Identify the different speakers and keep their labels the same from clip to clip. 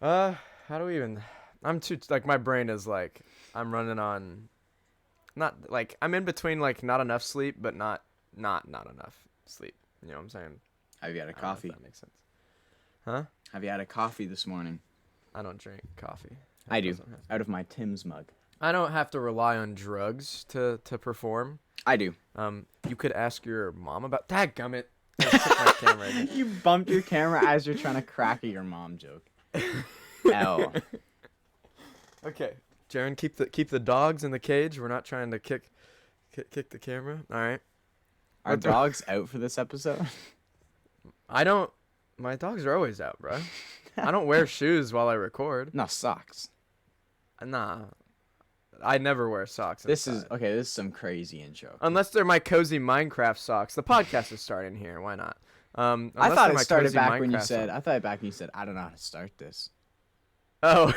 Speaker 1: How do we even? I'm too like my brain is like I'm running on not like I'm in between like not enough sleep, but not enough sleep. You know what I'm saying?
Speaker 2: Have you had a
Speaker 1: I don't know if
Speaker 2: coffee?
Speaker 1: that makes sense. Huh?
Speaker 2: Have you had a coffee this morning?
Speaker 1: I don't drink coffee.
Speaker 2: I
Speaker 1: It
Speaker 2: do.
Speaker 1: doesn't have.
Speaker 2: Out of my Tim's mug.
Speaker 1: I don't have to rely on drugs to perform.
Speaker 2: I do.
Speaker 1: You could ask your mom about. Dadgummit. I just took my camera again.
Speaker 2: You bumped your camera as you're trying to crack at your mom joke. L.
Speaker 1: Okay, Jaren, keep the dogs in the cage. We're not trying to kick the camera. All right.
Speaker 2: Are dogs out for this episode?
Speaker 1: I don't. My dogs are always out, bro. I don't wear shoes while I record.
Speaker 2: No, socks.
Speaker 1: Nah, I never wear socks.
Speaker 2: This
Speaker 1: inside.
Speaker 2: is okay. This is some crazy intro.
Speaker 1: Unless they're my cozy Minecraft socks. The podcast is starting here. Why not?
Speaker 2: I
Speaker 1: Unless
Speaker 2: thought
Speaker 1: they're
Speaker 2: it
Speaker 1: my
Speaker 2: started
Speaker 1: cozy
Speaker 2: back when you
Speaker 1: Minecraft
Speaker 2: said.
Speaker 1: socks.
Speaker 2: I thought it back when you said, "I don't know how to start this."
Speaker 1: Oh.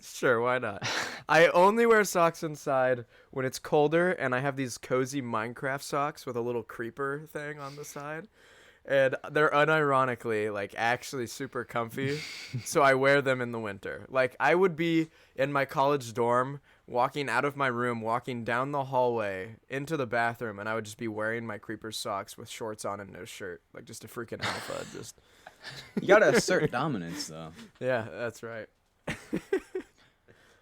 Speaker 1: Sure, why not? I only wear socks inside when it's colder, and I have these cozy Minecraft socks with a little creeper thing on the side, and they're unironically like actually super comfy. So I wear them in the winter. Like I would be in my college dorm, walking out of my room, walking down the hallway into the bathroom, and I would just be wearing my creeper socks with shorts on and no shirt, like just a freaking alpha. Just
Speaker 2: You gotta assert dominance, though.
Speaker 1: yeah, that's right.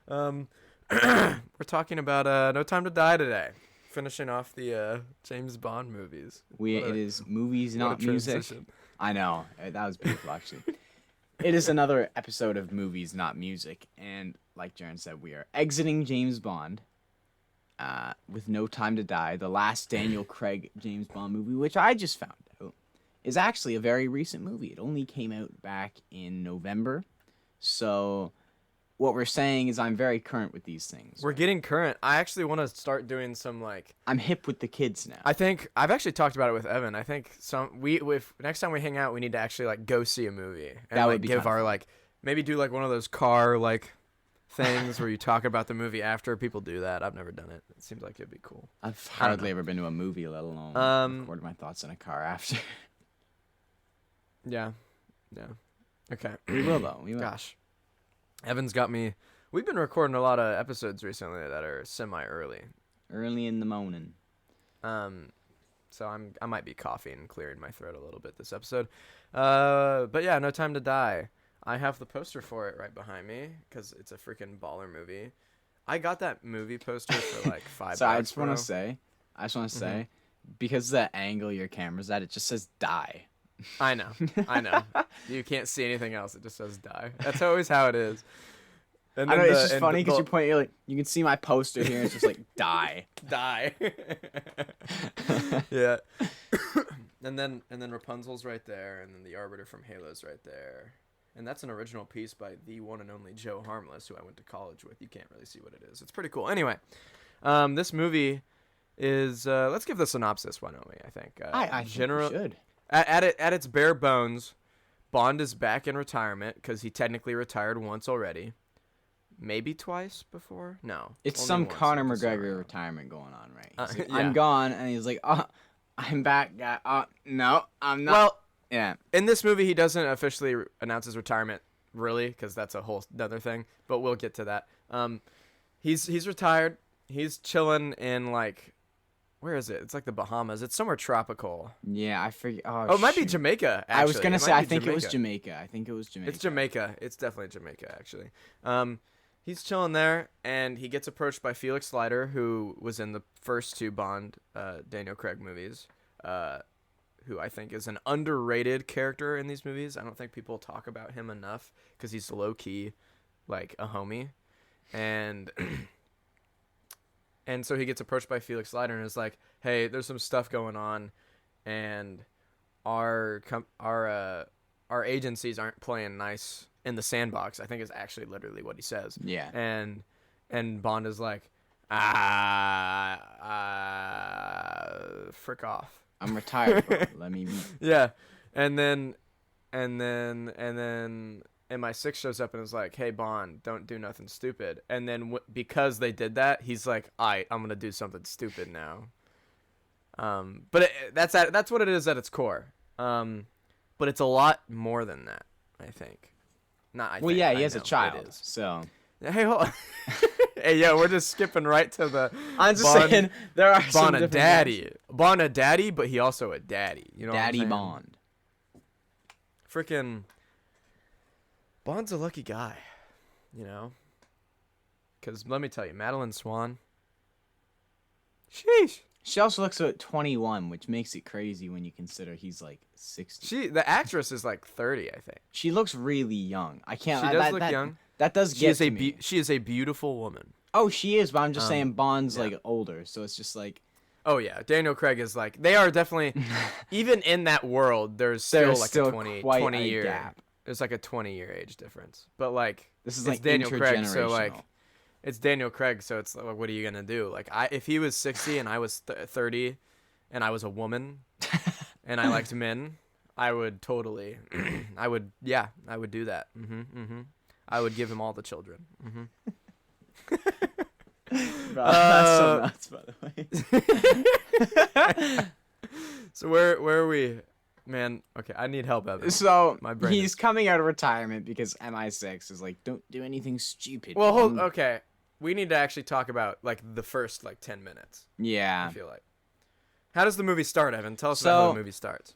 Speaker 1: We're talking about No Time to Die today. Finishing off the James Bond movies.
Speaker 2: It is movies,
Speaker 1: what
Speaker 2: not
Speaker 1: a
Speaker 2: music.
Speaker 1: transition.
Speaker 2: I know that was beautiful, actually. It is another episode of movies, not music, and like Jaren said, we are exiting James Bond. With No Time to Die, the last Daniel Craig James Bond movie, which I just found out is actually a very recent movie. It only came out back in November. So what we're saying is I'm very current with these things.
Speaker 1: We're getting current. I actually want to start doing some like.
Speaker 2: I'm hip with the kids now.
Speaker 1: I think I've actually talked about it with Evan. I think if next time we hang out, we need to actually like go see a movie and
Speaker 2: That would
Speaker 1: like
Speaker 2: be
Speaker 1: give
Speaker 2: kinda
Speaker 1: our
Speaker 2: fun.
Speaker 1: like maybe do like one of those car like things where you talk about the movie after. People do that. I've never done it. It seems like it'd be cool.
Speaker 2: I've
Speaker 1: I don't
Speaker 2: hardly
Speaker 1: know.
Speaker 2: ever been to a movie, let alone record my thoughts in a car after.
Speaker 1: Yeah. Okay.
Speaker 2: We will, though. We will.
Speaker 1: Gosh. Evan's got me. We've been recording a lot of episodes recently that are semi-early.
Speaker 2: Early in the morning.
Speaker 1: So I might be coughing and clearing my throat a little bit this episode. But yeah, No Time to Die. I have the poster for it right behind me because it's a freaking baller movie. I got that movie poster for like $5.
Speaker 2: So I just want
Speaker 1: bro.
Speaker 2: to say, because of the angle your camera's at, it just says die.
Speaker 1: I know. You can't see anything else. It just says die. That's always how it is. And
Speaker 2: I know,
Speaker 1: then
Speaker 2: it's just funny because you're like, you can see my poster here, and it's just like, die.
Speaker 1: die. Yeah. and then Rapunzel's right there, and then the Arbiter from Halo's right there. And that's an original piece by the one and only Joe Harmless, who I went to college with. You can't really see what it is. It's pretty cool. Anyway, this movie is let's give the synopsis, why don't we? I think
Speaker 2: I think we should.
Speaker 1: At its bare bones, Bond is back in retirement because he technically retired once already. Maybe twice before? No.
Speaker 2: It's
Speaker 1: only
Speaker 2: some
Speaker 1: once
Speaker 2: Conor
Speaker 1: with the
Speaker 2: McGregor
Speaker 1: Sorrow.
Speaker 2: retirement going on, right? He's like,
Speaker 1: Yeah.
Speaker 2: I'm gone, and he's like, oh, I'm back. No, I'm not.
Speaker 1: Well,
Speaker 2: yeah.
Speaker 1: in this movie, he doesn't officially announce his retirement, really, because that's a whole other thing. But we'll get to that. He's retired. He's chilling in like, where is it? It's like the Bahamas. It's somewhere tropical.
Speaker 2: Yeah, I forget.
Speaker 1: Oh, it might be
Speaker 2: shoot.
Speaker 1: Jamaica. Actually.
Speaker 2: I was gonna
Speaker 1: It
Speaker 2: say,
Speaker 1: might
Speaker 2: I
Speaker 1: be
Speaker 2: think it was Jamaica.
Speaker 1: It's Jamaica. It's definitely Jamaica, actually. He's chilling there, and he gets approached by Felix Leiter, who was in the first two Bond Daniel Craig movies, who I think is an underrated character in these movies. I don't think people talk about him enough because he's low-key, like, a homie. And and so he gets approached by Felix Leiter and is like, hey, there's some stuff going on, and our agencies aren't playing nice in the sandbox, I think is actually literally what he says.
Speaker 2: Yeah.
Speaker 1: And Bond is like, frick off.
Speaker 2: I'm retired, bro. Let me be.
Speaker 1: Yeah. And then MI6 shows up and is like, hey, Bond, don't do nothing stupid. And then because they did that, he's like, all right, I'm going to do something stupid now. But that's what it is at its core. But but it's a lot more than that, I think. Not I
Speaker 2: Well,
Speaker 1: think,
Speaker 2: yeah,
Speaker 1: I
Speaker 2: he has a
Speaker 1: know,
Speaker 2: child,
Speaker 1: It is.
Speaker 2: so.
Speaker 1: Hey, hold on. Hey, yo, we're just skipping right to the
Speaker 2: I'm just saying there are some different
Speaker 1: Daddy. Bond a daddy, but he also a daddy. You know
Speaker 2: Daddy
Speaker 1: what I'm saying?
Speaker 2: Bond.
Speaker 1: Freaking Bond's a lucky guy, you know? Because let me tell you, Madeline Swan. Sheesh.
Speaker 2: She also looks about 21, which makes it crazy when you consider he's like 60.
Speaker 1: The actress is like 30, I think.
Speaker 2: She looks really young. I can't.
Speaker 1: She does look young.
Speaker 2: That does
Speaker 1: She
Speaker 2: get
Speaker 1: is
Speaker 2: to me.
Speaker 1: she is a beautiful woman.
Speaker 2: Oh, she is, but I'm just saying Bond's
Speaker 1: yeah.
Speaker 2: like older, so it's just like
Speaker 1: Oh yeah, Daniel Craig is like they are definitely even in that world. There's still like a 20 year
Speaker 2: gap.
Speaker 1: There's like a 20-year age difference. But like
Speaker 2: This is
Speaker 1: it's
Speaker 2: like
Speaker 1: Daniel Craig, so like
Speaker 2: intergenerational.
Speaker 1: it's Daniel Craig, so it's like what are you gonna do? Like if he was 60 and I was 30, and I was a woman, and I liked men, I would totally, I would do that. I would give him all the children.
Speaker 2: Bro, that's so nuts, by the way.
Speaker 1: So where are we? Man, okay, I need help, Evan.
Speaker 2: So
Speaker 1: My brain
Speaker 2: he's
Speaker 1: is-
Speaker 2: coming out of retirement because MI6 is like, don't do anything stupid.
Speaker 1: Well,
Speaker 2: Bond."
Speaker 1: okay. We need to actually talk about like the first like 10 minutes.
Speaker 2: Yeah.
Speaker 1: I feel like. How does the movie start, Evan? Tell us about how the movie starts.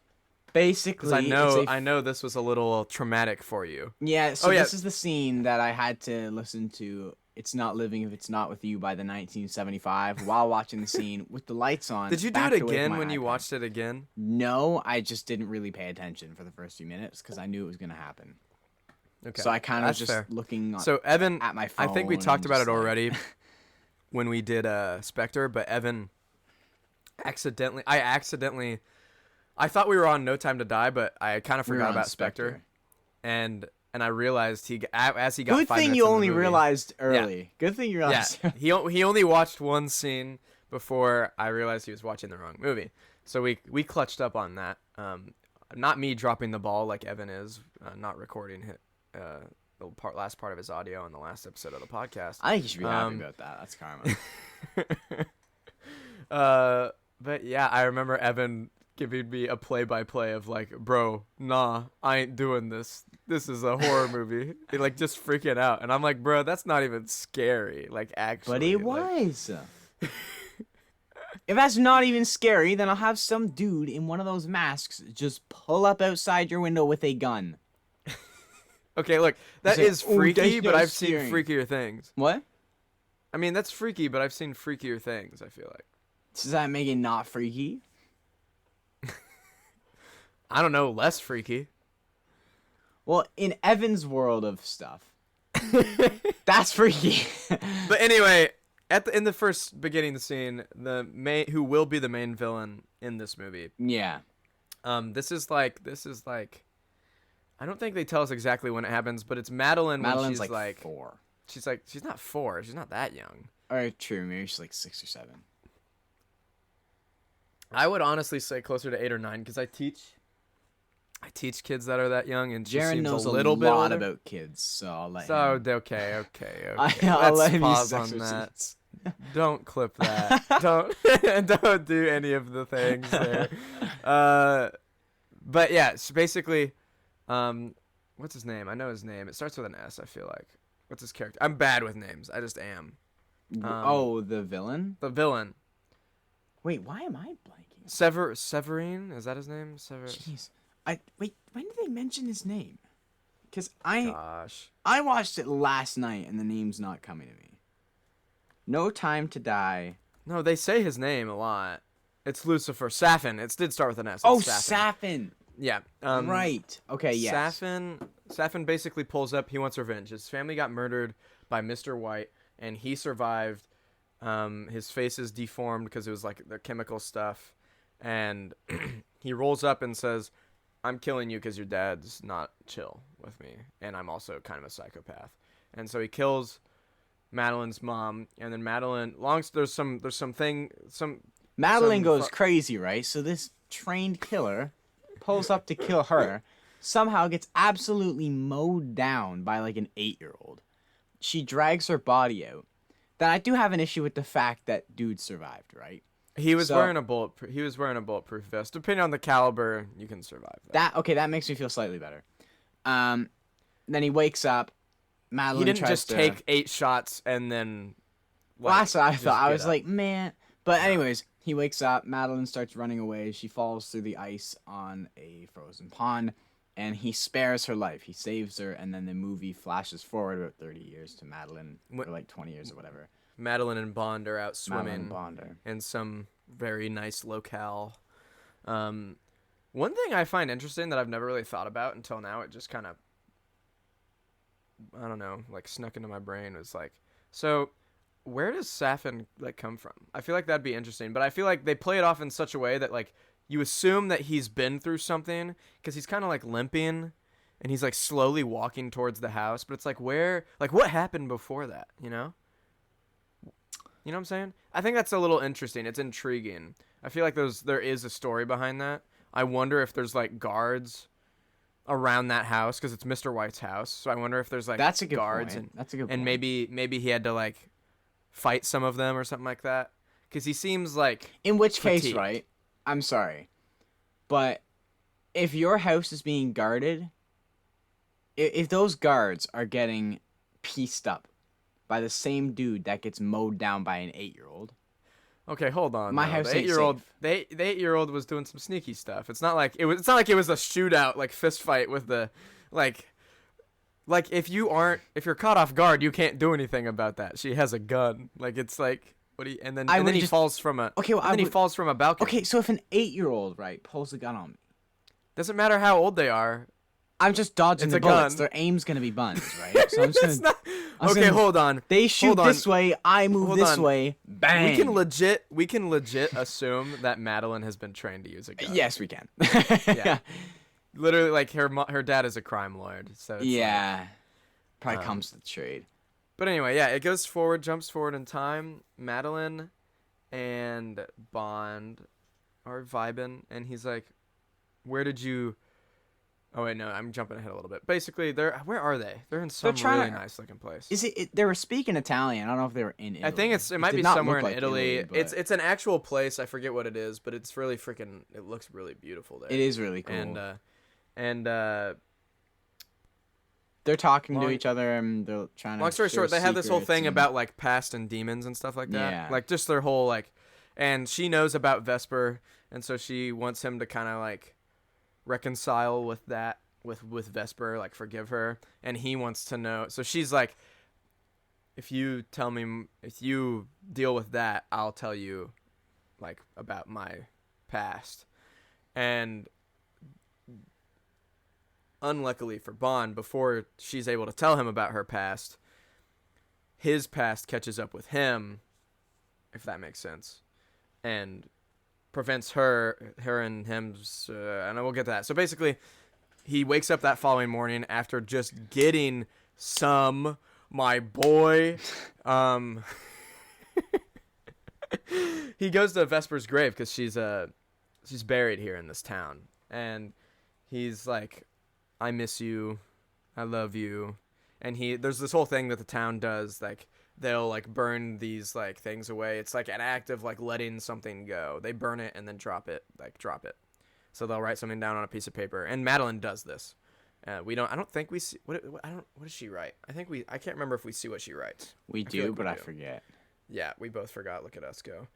Speaker 2: Basically,
Speaker 1: Because I know this was a little traumatic for you.
Speaker 2: Yeah, so
Speaker 1: Oh, yeah.
Speaker 2: this is the scene that I had to listen to It's Not Living If It's Not With You by the 1975 while watching the scene with the lights on.
Speaker 1: Did you do
Speaker 2: backed
Speaker 1: it
Speaker 2: away from
Speaker 1: again
Speaker 2: my
Speaker 1: when you
Speaker 2: iPad.
Speaker 1: watched it again?
Speaker 2: No, I just didn't really pay attention for the first few minutes because I knew it was going to happen.
Speaker 1: Okay.
Speaker 2: So I kind of
Speaker 1: that's
Speaker 2: just
Speaker 1: fair.
Speaker 2: looking on,
Speaker 1: So Evan,
Speaker 2: at my
Speaker 1: I
Speaker 2: phone.
Speaker 1: think we talked
Speaker 2: and
Speaker 1: about
Speaker 2: just
Speaker 1: it
Speaker 2: like-
Speaker 1: already when we did Spectre, but Evan I thought we were on No Time to Die, but I kind of
Speaker 2: We were
Speaker 1: forgot
Speaker 2: on
Speaker 1: about Spectre. And I realized as he got
Speaker 2: Good
Speaker 1: 5
Speaker 2: thing
Speaker 1: minutes
Speaker 2: you
Speaker 1: in the
Speaker 2: only
Speaker 1: movie-
Speaker 2: realized early. Good thing you
Speaker 1: Yeah,
Speaker 2: realized.
Speaker 1: he only watched one scene before I realized he was watching the wrong movie. So we clutched up on that. Not me dropping the ball like Evan is, not recording the last part of his audio on the last episode of the podcast.
Speaker 2: I think you should be happy about that. That's karma.
Speaker 1: But yeah, I remember Evan giving me a play-by-play of like, bro, nah, I ain't doing this. This is a horror movie. He like just freaking out, and I'm like, bro, that's not even scary. Like actually,
Speaker 2: But it
Speaker 1: like,
Speaker 2: was. If that's not even scary, then I'll have some dude in one of those masks just pull up outside your window with a gun.
Speaker 1: Okay, look, that
Speaker 2: He's like,
Speaker 1: is
Speaker 2: "Ooh,
Speaker 1: freaky,
Speaker 2: that's
Speaker 1: but
Speaker 2: not
Speaker 1: I've seen
Speaker 2: scary."
Speaker 1: freakier things.
Speaker 2: What?
Speaker 1: I mean, that's freaky, but I've seen freakier things. I feel like.
Speaker 2: Does that make it not freaky?
Speaker 1: I don't know, less freaky.
Speaker 2: Well, in Evan's world of stuff, that's freaky.
Speaker 1: But anyway, in the first beginning of the scene, who will be the main villain in this movie.
Speaker 2: Yeah.
Speaker 1: This is like I don't think they tell us exactly when it happens, but it's Madeline when
Speaker 2: Madeline's
Speaker 1: she's like
Speaker 2: 4.
Speaker 1: she's not 4, she's not that young.
Speaker 2: Or true, maybe she's like 6 or 7.
Speaker 1: I would honestly say closer to 8 or 9 because I teach kids that are that young, and she
Speaker 2: Jaron
Speaker 1: seems
Speaker 2: knows
Speaker 1: a little bit
Speaker 2: lot
Speaker 1: older.
Speaker 2: about kids, so I'll let
Speaker 1: So
Speaker 2: him.
Speaker 1: okay.
Speaker 2: I'll
Speaker 1: Let's
Speaker 2: let him use
Speaker 1: pause on
Speaker 2: sexual
Speaker 1: that.
Speaker 2: scenes.
Speaker 1: Don't clip that. don't do any of the things there. But yeah, so basically, what's his name? I know his name. It starts with an S. I feel like. What's his character? I'm bad with names. I just am.
Speaker 2: Oh, the villain?
Speaker 1: The villain.
Speaker 2: Wait, why am I blanking?
Speaker 1: Severine. Is that his name?
Speaker 2: Jeez. Wait, when did they mention his name? Because I
Speaker 1: Gosh.
Speaker 2: watched it last night and the name's not coming to me. No Time to Die.
Speaker 1: No, they say his name a lot. It's Lucifer. Safin. It did start with an S. It's
Speaker 2: Oh,
Speaker 1: Safin.
Speaker 2: Safin.
Speaker 1: Yeah.
Speaker 2: Right. Okay, yes.
Speaker 1: Safin basically pulls up. He wants revenge. His family got murdered by Mr. White, and he survived. His face is deformed because it was like the chemical stuff, and he rolls up and says, "I'm killing you because your dad's not chill with me, and I'm also kind of a psychopath." And so he kills Madeline's mom, and then Madeline.
Speaker 2: Madeline
Speaker 1: some
Speaker 2: goes
Speaker 1: fu-
Speaker 2: crazy, right? So this trained killer pulls up to kill her, somehow gets absolutely mowed down by like an 8-year-old. She drags her body out. Then I do have an issue with the fact that dude survived, right?
Speaker 1: He was
Speaker 2: So-
Speaker 1: wearing a bulletproof vest. Depending on the caliber, you can survive that.
Speaker 2: That makes me feel slightly better. Then he wakes up. Madeline
Speaker 1: He didn't
Speaker 2: tries
Speaker 1: just
Speaker 2: to
Speaker 1: take 8 shots and then.
Speaker 2: Well, that's what I
Speaker 1: just
Speaker 2: thought. I
Speaker 1: get
Speaker 2: was
Speaker 1: up.
Speaker 2: like, man. But anyways, he wakes up. Madeline starts running away. She falls through the ice on a frozen pond, and he spares her life. He saves her, and then the movie flashes forward about 30 years to Madeline, or like 20 years or whatever.
Speaker 1: Madeline and Bond are out
Speaker 2: Madeline
Speaker 1: swimming
Speaker 2: and Bond are.
Speaker 1: in some very nice locale. One thing I find interesting that I've never really thought about until now, it just kind of, I don't know, like snuck into my brain, was like, so where does Safin like come from? I feel like that'd be interesting, but I feel like they play it off in such a way that like you assume that he's been through something because he's kind of like limping and he's like slowly walking towards the house, but it's like where, like what happened before that, you know? You know what I'm saying? I think that's a little interesting. It's intriguing. I feel like there is a story behind that. I wonder if there's like guards around that house because it's Mr. White's house. So I wonder if there's like
Speaker 2: That's a good
Speaker 1: guards
Speaker 2: point. That's a good
Speaker 1: and
Speaker 2: point.
Speaker 1: maybe he had to like fight some of them or something like that because he seems like
Speaker 2: In which case,
Speaker 1: fatigued.
Speaker 2: right? I'm sorry, but if your house is being guarded, if those guards are getting pieced up by the same dude that gets mowed down by an 8-year-old,
Speaker 1: okay, hold on.
Speaker 2: My
Speaker 1: though.
Speaker 2: house
Speaker 1: the
Speaker 2: ain't
Speaker 1: 8-year-old
Speaker 2: safe.
Speaker 1: the 8-year-old was doing some sneaky stuff. It's not like it was a shootout like fist fight with the like if you're caught off guard, you can't do anything about that. She has a gun. Like it's like what do you, and then he falls from a
Speaker 2: Okay, well,
Speaker 1: and then he falls from a balcony.
Speaker 2: okay, so if an 8-year-old right pulls a gun on me,
Speaker 1: Doesn't matter how old they are.
Speaker 2: I'm just dodging
Speaker 1: It's
Speaker 2: the
Speaker 1: a
Speaker 2: bullets.
Speaker 1: gun.
Speaker 2: Their aim's gonna be buns, right? So I'm just
Speaker 1: That's
Speaker 2: gonna.
Speaker 1: not,
Speaker 2: I'm
Speaker 1: okay,
Speaker 2: gonna-
Speaker 1: hold on.
Speaker 2: They shoot
Speaker 1: Hold on.
Speaker 2: this way. I move
Speaker 1: Hold
Speaker 2: this
Speaker 1: on.
Speaker 2: way. Bang.
Speaker 1: We can legit assume that Madeline has been trained to use a gun.
Speaker 2: Yes, we can.
Speaker 1: Yeah. Literally, like her dad is a crime lord, so it's like-
Speaker 2: Yeah. Probably
Speaker 1: Um,
Speaker 2: comes to the trade.
Speaker 1: but anyway, yeah, it jumps forward in time. Madeline and Bond are vibing, and he's like, "Where did you?" Oh wait, no, I'm jumping ahead a little bit. Basically, where are they? They're in some
Speaker 2: trying
Speaker 1: really
Speaker 2: to-
Speaker 1: nice looking place.
Speaker 2: Is it? They were speaking Italian. I don't know if they were in Italy.
Speaker 1: I think it might
Speaker 2: did
Speaker 1: be
Speaker 2: not
Speaker 1: somewhere
Speaker 2: look
Speaker 1: in
Speaker 2: like
Speaker 1: Italy.
Speaker 2: but
Speaker 1: It's an actual place. I forget what it is, but it's really freaking. It looks really beautiful there.
Speaker 2: It is really cool.
Speaker 1: And
Speaker 2: they're talking
Speaker 1: long-
Speaker 2: to each other and they're trying to.
Speaker 1: long story
Speaker 2: share
Speaker 1: short, they have this whole
Speaker 2: secrets
Speaker 1: thing
Speaker 2: and-
Speaker 1: about like past and demons and stuff like that.
Speaker 2: Yeah.
Speaker 1: Like just their whole like, and she knows about Vesper, and so she wants him to kind of like reconcile with that with Vesper, like forgive her, and he wants to know. So she's like, if you deal with that, I'll tell you like about my past. And unluckily for Bond, before she's able to tell him about her past, his past catches up with him, if that makes sense, and prevents her and him's and we'll get to that. So basically, he wakes up that following morning after just getting some my boy he goes to Vesper's grave because she's buried here in this town, and he's like, I miss you, I love you, and there's this whole thing that the town does, like they'll like burn these like things away. It's like an act of like letting something go. They burn it and then drop it. So they'll write something down on a piece of paper, and Madeline does this. I don't think we see what does she write? I can't remember if we see what she writes.
Speaker 2: We
Speaker 1: feel
Speaker 2: do,
Speaker 1: like
Speaker 2: but
Speaker 1: we
Speaker 2: I
Speaker 1: do.
Speaker 2: forget.
Speaker 1: Yeah, we both forgot. Look at us go.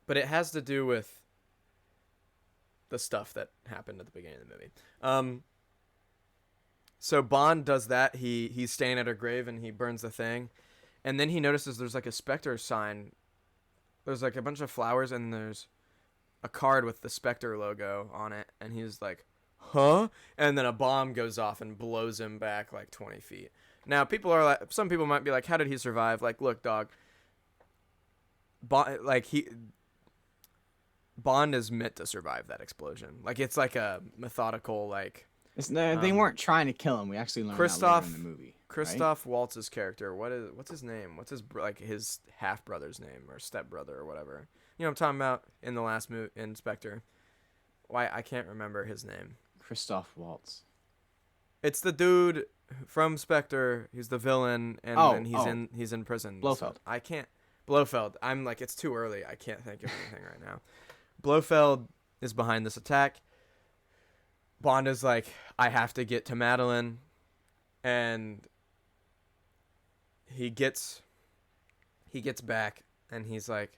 Speaker 1: But it has to do with the stuff that happened at the beginning of the movie. So Bond does that. He's staying at her grave and he burns the thing, and then he notices there's like a Spectre sign. There's like a bunch of flowers and there's a card with the Spectre logo on it, and he's like, huh? And then a bomb goes off and blows him back like 20 feet. Now, some people might be like, how did he survive? Like, look, dog. Bond is meant to survive that explosion. Like, it's like a methodical, like...
Speaker 2: They weren't trying to kill him. We actually learned that later in the movie.
Speaker 1: Christoph Waltz's character, what's his name? What's his half-brother's name or step-brother or whatever? You know what I'm talking about in the last movie, in Spectre? Why, I can't remember his name.
Speaker 2: Christoph Waltz.
Speaker 1: It's the dude from Spectre. He's the villain, and he's in prison.
Speaker 2: Blofeld.
Speaker 1: So I can't. Blofeld. I'm like, it's too early. I can't think of anything right now. Blofeld is behind this attack. Bond is like, I have to get to Madeline, and he gets back, and he's like,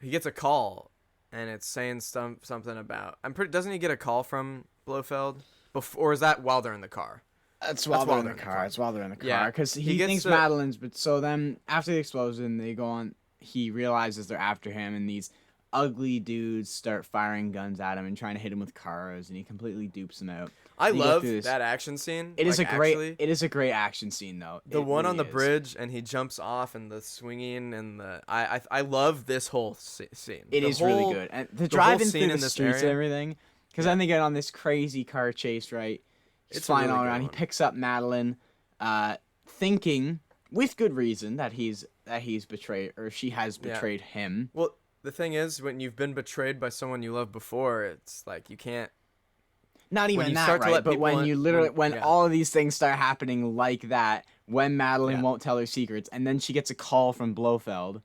Speaker 1: he gets a call, and it's saying something about, doesn't he get a call from Blofeld before, or is that while they're in the car?
Speaker 2: That's while they're in the car. It's while they're in the car, because he thinks Madeline's. But so then after the explosion, they go on. He realizes they're after him, and these ugly dudes start firing guns at him and trying to hit him with cars, and he completely dupes them out.
Speaker 1: I love that action scene.
Speaker 2: It is a great action scene, though.
Speaker 1: The one on the bridge, and he jumps off, and the swinging, and I love this whole scene.
Speaker 2: It is really good, and the driving through the streets and everything. Because then they get on this crazy car chase, right? It's flying all around. He picks up Madeline, thinking with good reason that he's betrayed, or she has betrayed him.
Speaker 1: Well, the thing is, when you've been betrayed by someone you love before, it's like you can't.
Speaker 2: Not even that, right? But when you literally, when all of these things start happening like that, when Madeline won't tell her secrets, and then she gets a call from Blofeld,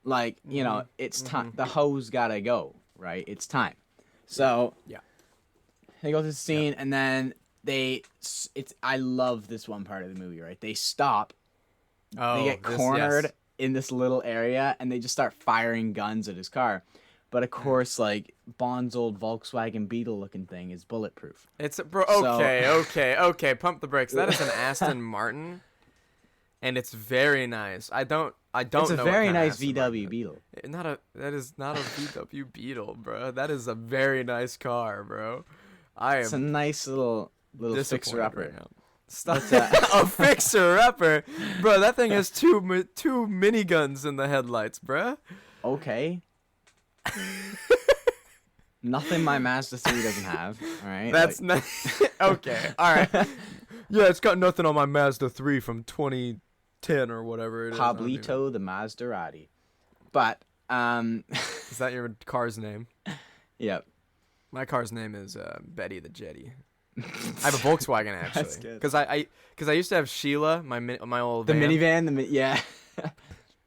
Speaker 2: like, you know, it's time. The hoe's gotta go, right? It's time. So they go to the scene, and then I love this one part of the movie, right? They stop. They get cornered in this little area, and they just start firing guns at his car. But of course, like, Bond's old Volkswagen Beetle looking thing is bulletproof.
Speaker 1: It's okay. Pump the brakes. That is an Aston Martin, and it's very nice. I don't. It's a very nice VW Beetle. That is not a VW Beetle, bro. That is a very nice car, bro.
Speaker 2: It's a nice little fixer upper.
Speaker 1: Right, stop. A fixer upper, bro. That thing has two miniguns in the headlights, bro.
Speaker 2: Okay. Nothing my Mazda 3 doesn't have. All right.
Speaker 1: That's not okay. All right. Yeah, it's got nothing on my Mazda 3 from 2010 or whatever it is.
Speaker 2: Pablito the Maserati. But
Speaker 1: is that your car's name?
Speaker 2: Yep.
Speaker 1: My car's name is Betty the Jetty. I have a Volkswagen actually.
Speaker 2: That's good.
Speaker 1: Because I used to have Sheila, my old van.
Speaker 2: Minivan. Yeah.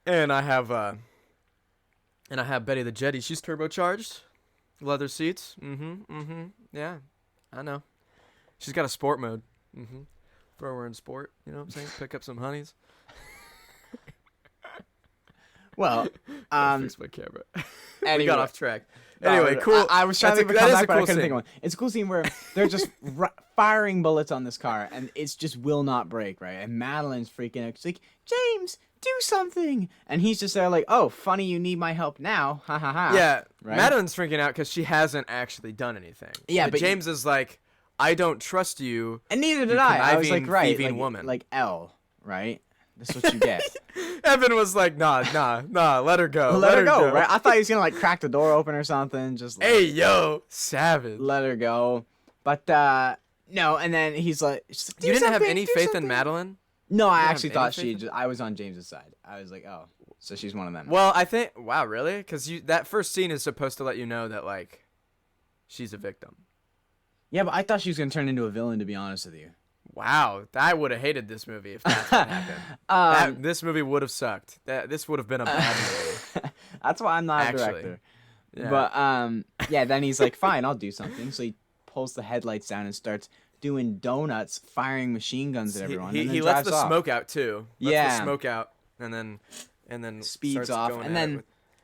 Speaker 1: And I have Betty the Jetty. She's turbocharged, leather seats. Yeah, I know. She's got a sport mode. Throw her in sport. You know what I'm saying? Pick up some honeys.
Speaker 2: Well,
Speaker 1: fix my camera.
Speaker 2: Anyway,
Speaker 1: we got off track. Anyway, cool.
Speaker 2: I was trying to come back, but I couldn't think of one. It's a cool scene where they're just firing bullets on this car, and it just will not break, right? And Madeline's freaking out. She's like, James, do something. And he's just there like, oh, funny you need my help now. Ha ha ha.
Speaker 1: Yeah,
Speaker 2: right?
Speaker 1: Madeline's freaking out because she hasn't actually done anything.
Speaker 2: Yeah, but
Speaker 1: James is like, I don't trust you.
Speaker 2: And neither did I. I was like, right,
Speaker 1: woman.
Speaker 2: like L, right? That's what you get.
Speaker 1: Evan was like, nah, let her go.
Speaker 2: Let her go, right? I thought he was going to, like, crack the door open or something. Just like,
Speaker 1: hey, yo, savage.
Speaker 2: Let her go. But, no, and then he's like,
Speaker 1: you didn't have any faith in Madeline?
Speaker 2: No, I actually thought I was on James's side. I was like, oh, so she's one of them.
Speaker 1: Well, I think, wow, really? Because that first scene is supposed to let you know that, like, she's a victim.
Speaker 2: Yeah, but I thought she was going to turn into a villain, to be honest with you.
Speaker 1: Wow, I would have hated this movie if that's what happened. This movie would have sucked. This would have been a bad movie.
Speaker 2: That's why I'm not a director. Yeah. But yeah, then he's like, fine, I'll do something. So he pulls the headlights down and starts doing donuts, firing machine guns at everyone.
Speaker 1: He lets the smoke out too.
Speaker 2: Lets
Speaker 1: the smoke out, and then
Speaker 2: speeds off. And then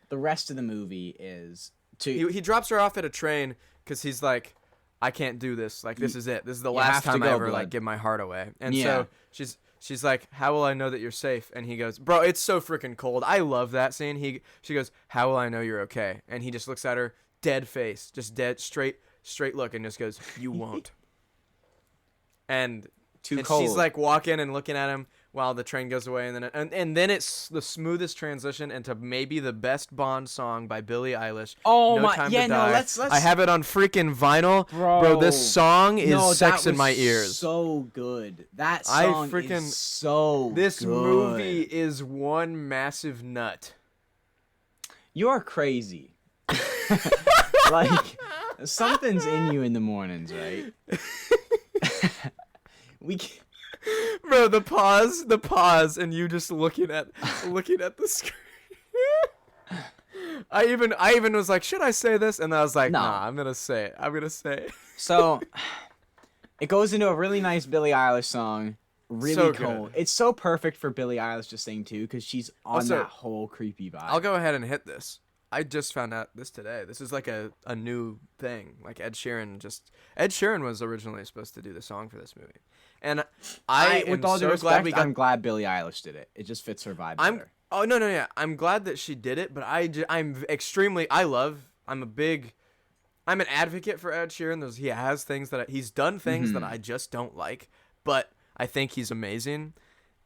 Speaker 2: the rest of the movie is
Speaker 1: he drops her off at a train because he's like, I can't do this. Like, this is it. This is the last time I ever like give my heart away. And so she's like, how will I know that you're safe? And he goes, bro, it's so freaking cold. I love that scene. She goes, how will I know you're okay? And he just looks at her, dead face, just dead, straight look, and just goes, you won't. And
Speaker 2: cold.
Speaker 1: She's like walking and looking at him while the train goes away, and then it's the smoothest transition into maybe the best Bond song by Billie Eilish.
Speaker 2: Oh
Speaker 1: no
Speaker 2: my,
Speaker 1: Time
Speaker 2: yeah,
Speaker 1: to
Speaker 2: no,
Speaker 1: Die.
Speaker 2: let's.
Speaker 1: I have it on freaking vinyl, bro. This song is sex in my ears.
Speaker 2: So good. That song is so good.
Speaker 1: This movie is one massive nut.
Speaker 2: You're crazy. Like, something's in you in the mornings, right?
Speaker 1: Bro, the pause, and you just looking at the screen. I even was like, should I say this? And I was like,
Speaker 2: No.
Speaker 1: nah, I'm gonna say it. I'm gonna say it.
Speaker 2: So, it goes into a really nice Billie Eilish song. Really
Speaker 1: So
Speaker 2: cool.
Speaker 1: good.
Speaker 2: It's so perfect for Billie Eilish to sing too, because she's on
Speaker 1: Also,
Speaker 2: that whole creepy vibe.
Speaker 1: I'll go ahead and hit this. I just found out this today. This is like a new thing. Like Ed Sheeran was originally supposed to do the song for this movie, and I am
Speaker 2: with all due
Speaker 1: so glad
Speaker 2: respect,
Speaker 1: we got.
Speaker 2: I'm glad Billie Eilish did it. It just fits her vibe better.
Speaker 1: Oh no yeah. I'm glad that she did it, but I'm extremely. I'm an advocate for Ed Sheeran. He has things he's done things that I just don't like, but I think he's amazing,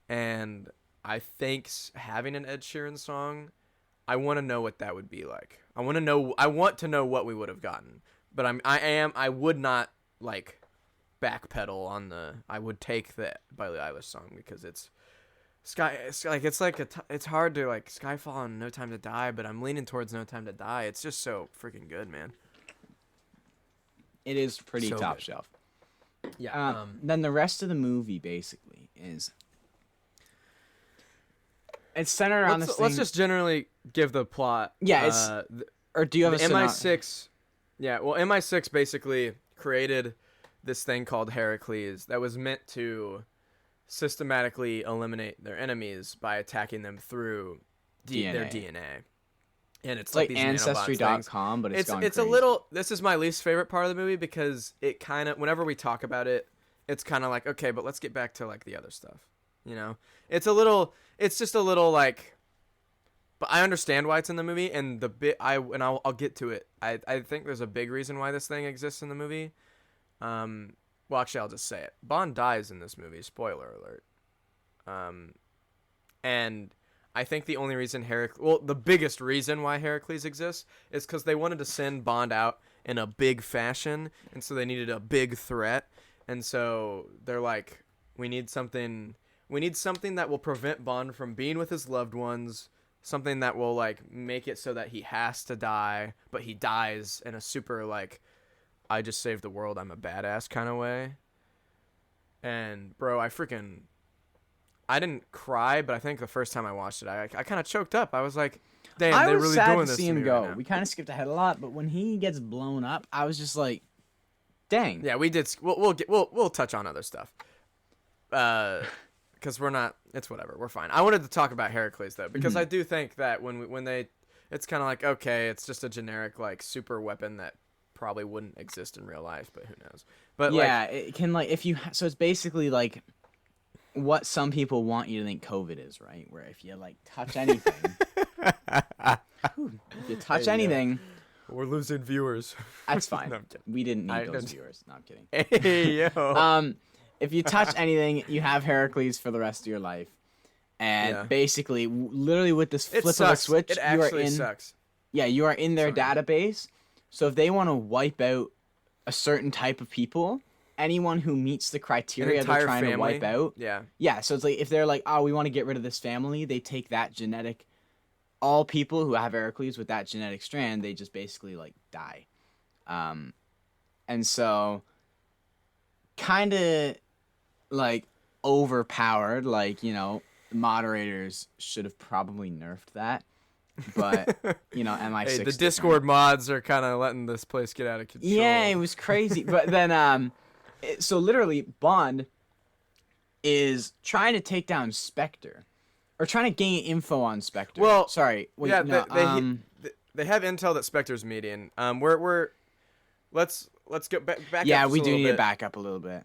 Speaker 1: and I think having an Ed Sheeran song, I want to know what that would be like. I want to know what we would have gotten, but I would not like backpedal on I would take the Billie Eilish song because it's hard to like Skyfall and No Time to Die, but I'm leaning towards No Time to Die. It's just so freaking good, man.
Speaker 2: It is pretty
Speaker 1: So
Speaker 2: top
Speaker 1: good.
Speaker 2: shelf.
Speaker 1: Yeah.
Speaker 2: Then the rest of the movie basically is it's centered around this
Speaker 1: Let's
Speaker 2: thing.
Speaker 1: just generally give the plot.
Speaker 2: Yeah, it's or do you have a
Speaker 1: MI6? Yeah, well, MI6 basically created this thing called Heracles that was meant to systematically eliminate their enemies by attacking them through their DNA. And it's
Speaker 2: like
Speaker 1: these nanobots things.
Speaker 2: Ancestry.com, but it's
Speaker 1: a little. This is my least favorite part of the movie because it kind of, whenever we talk about it, it's kind of like, okay, but let's get back to like the other stuff. You know, it's just a little like. But I understand why it's in the movie, and I'll get to it. I think there's a big reason why this thing exists in the movie. Well, actually, I'll just say it. Bond dies in this movie. Spoiler alert. And I think the only reason the biggest reason why Heracles exists is because they wanted to send Bond out in a big fashion, and so they needed a big threat, and so they're like, we need something that will prevent Bond from being with his loved ones, something that will like make it so that he has to die, but he dies in a super like, I just saved the world, I'm a badass kind of way. And bro, I didn't cry, but I think the first time I watched it, I kind of choked up. I was like, damn, they're really doing this
Speaker 2: see
Speaker 1: to
Speaker 2: him
Speaker 1: me
Speaker 2: go.
Speaker 1: right now.
Speaker 2: We kind of skipped ahead a lot, but when he gets blown up, I was just like, dang.
Speaker 1: Yeah, we did. We'll touch on other stuff. Because we're not. It's whatever. We're fine. I wanted to talk about Heracles though, because I do think that it's kind of like, okay, it's just a generic like super weapon that probably wouldn't exist in real life, but who knows? But
Speaker 2: yeah, it can like so it's basically like what some people want you to think COVID is, right? Where if you like touch anything, if you touch anything,
Speaker 1: we're losing viewers.
Speaker 2: that's fine.
Speaker 1: No, I'm kidding.
Speaker 2: We didn't need those viewers. No, I'm kidding.
Speaker 1: Hey yo.
Speaker 2: If you touch anything, you have Heracles for the rest of your life. And basically, literally with this flip of a switch,
Speaker 1: it actually sucks.
Speaker 2: Yeah, you are in their database. So if they want to wipe out a certain type of people, anyone who meets the criteria they're trying to wipe out. Yeah, so it's like if they're like, oh, we want to get rid of this family, they take that genetic. All people who have Heracles with that genetic strand, they just basically like die. And so kind of like overpowered, like, you know, moderators should have probably nerfed that. But, you know, MI6.
Speaker 1: Hey, the Discord mods are kind of letting this place get out of control.
Speaker 2: Yeah, it was crazy. But then, so literally, Bond is trying to take down Spectre, or trying to gain info on Spectre.
Speaker 1: Well,
Speaker 2: sorry. Wait,
Speaker 1: yeah,
Speaker 2: no,
Speaker 1: they have intel that Spectre's meeting. Let's go back.
Speaker 2: Yeah,
Speaker 1: up
Speaker 2: we
Speaker 1: just a
Speaker 2: do
Speaker 1: little
Speaker 2: need
Speaker 1: bit.
Speaker 2: to back up a little bit.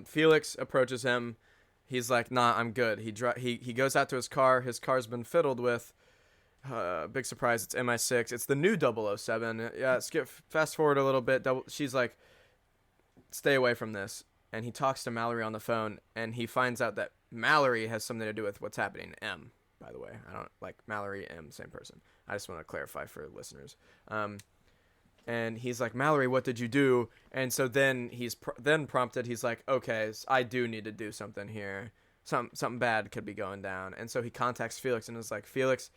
Speaker 1: Felix approaches him. He's like, nah, I'm good. He goes out to his car. His car's been fiddled with. Big surprise, it's MI6. It's the new 007. Yeah, fast forward a little bit. She's like, stay away from this. And he talks to Mallory on the phone, and he finds out that Mallory has something to do with what's happening. M, by the way. I don't like Mallory, M, same person. I just want to clarify for listeners. And he's like, Mallory, what did you do? And so then he's then prompted. He's like, okay, I do need to do something here. Something bad could be going down. And so he contacts Felix and is like, Felix,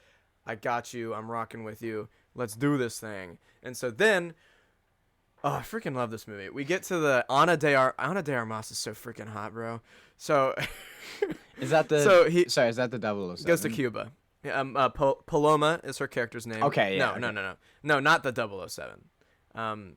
Speaker 1: I got you. I'm rocking with you. Let's do this thing. And so then Oh, I freaking love this movie. We get to the Ana de Armas is so freaking hot, bro. So
Speaker 2: Is that the?
Speaker 1: so he
Speaker 2: Sorry, is that the 007?
Speaker 1: goes to Cuba. Yeah, Paloma is her character's name.
Speaker 2: Okay, yeah,
Speaker 1: No, not the 007.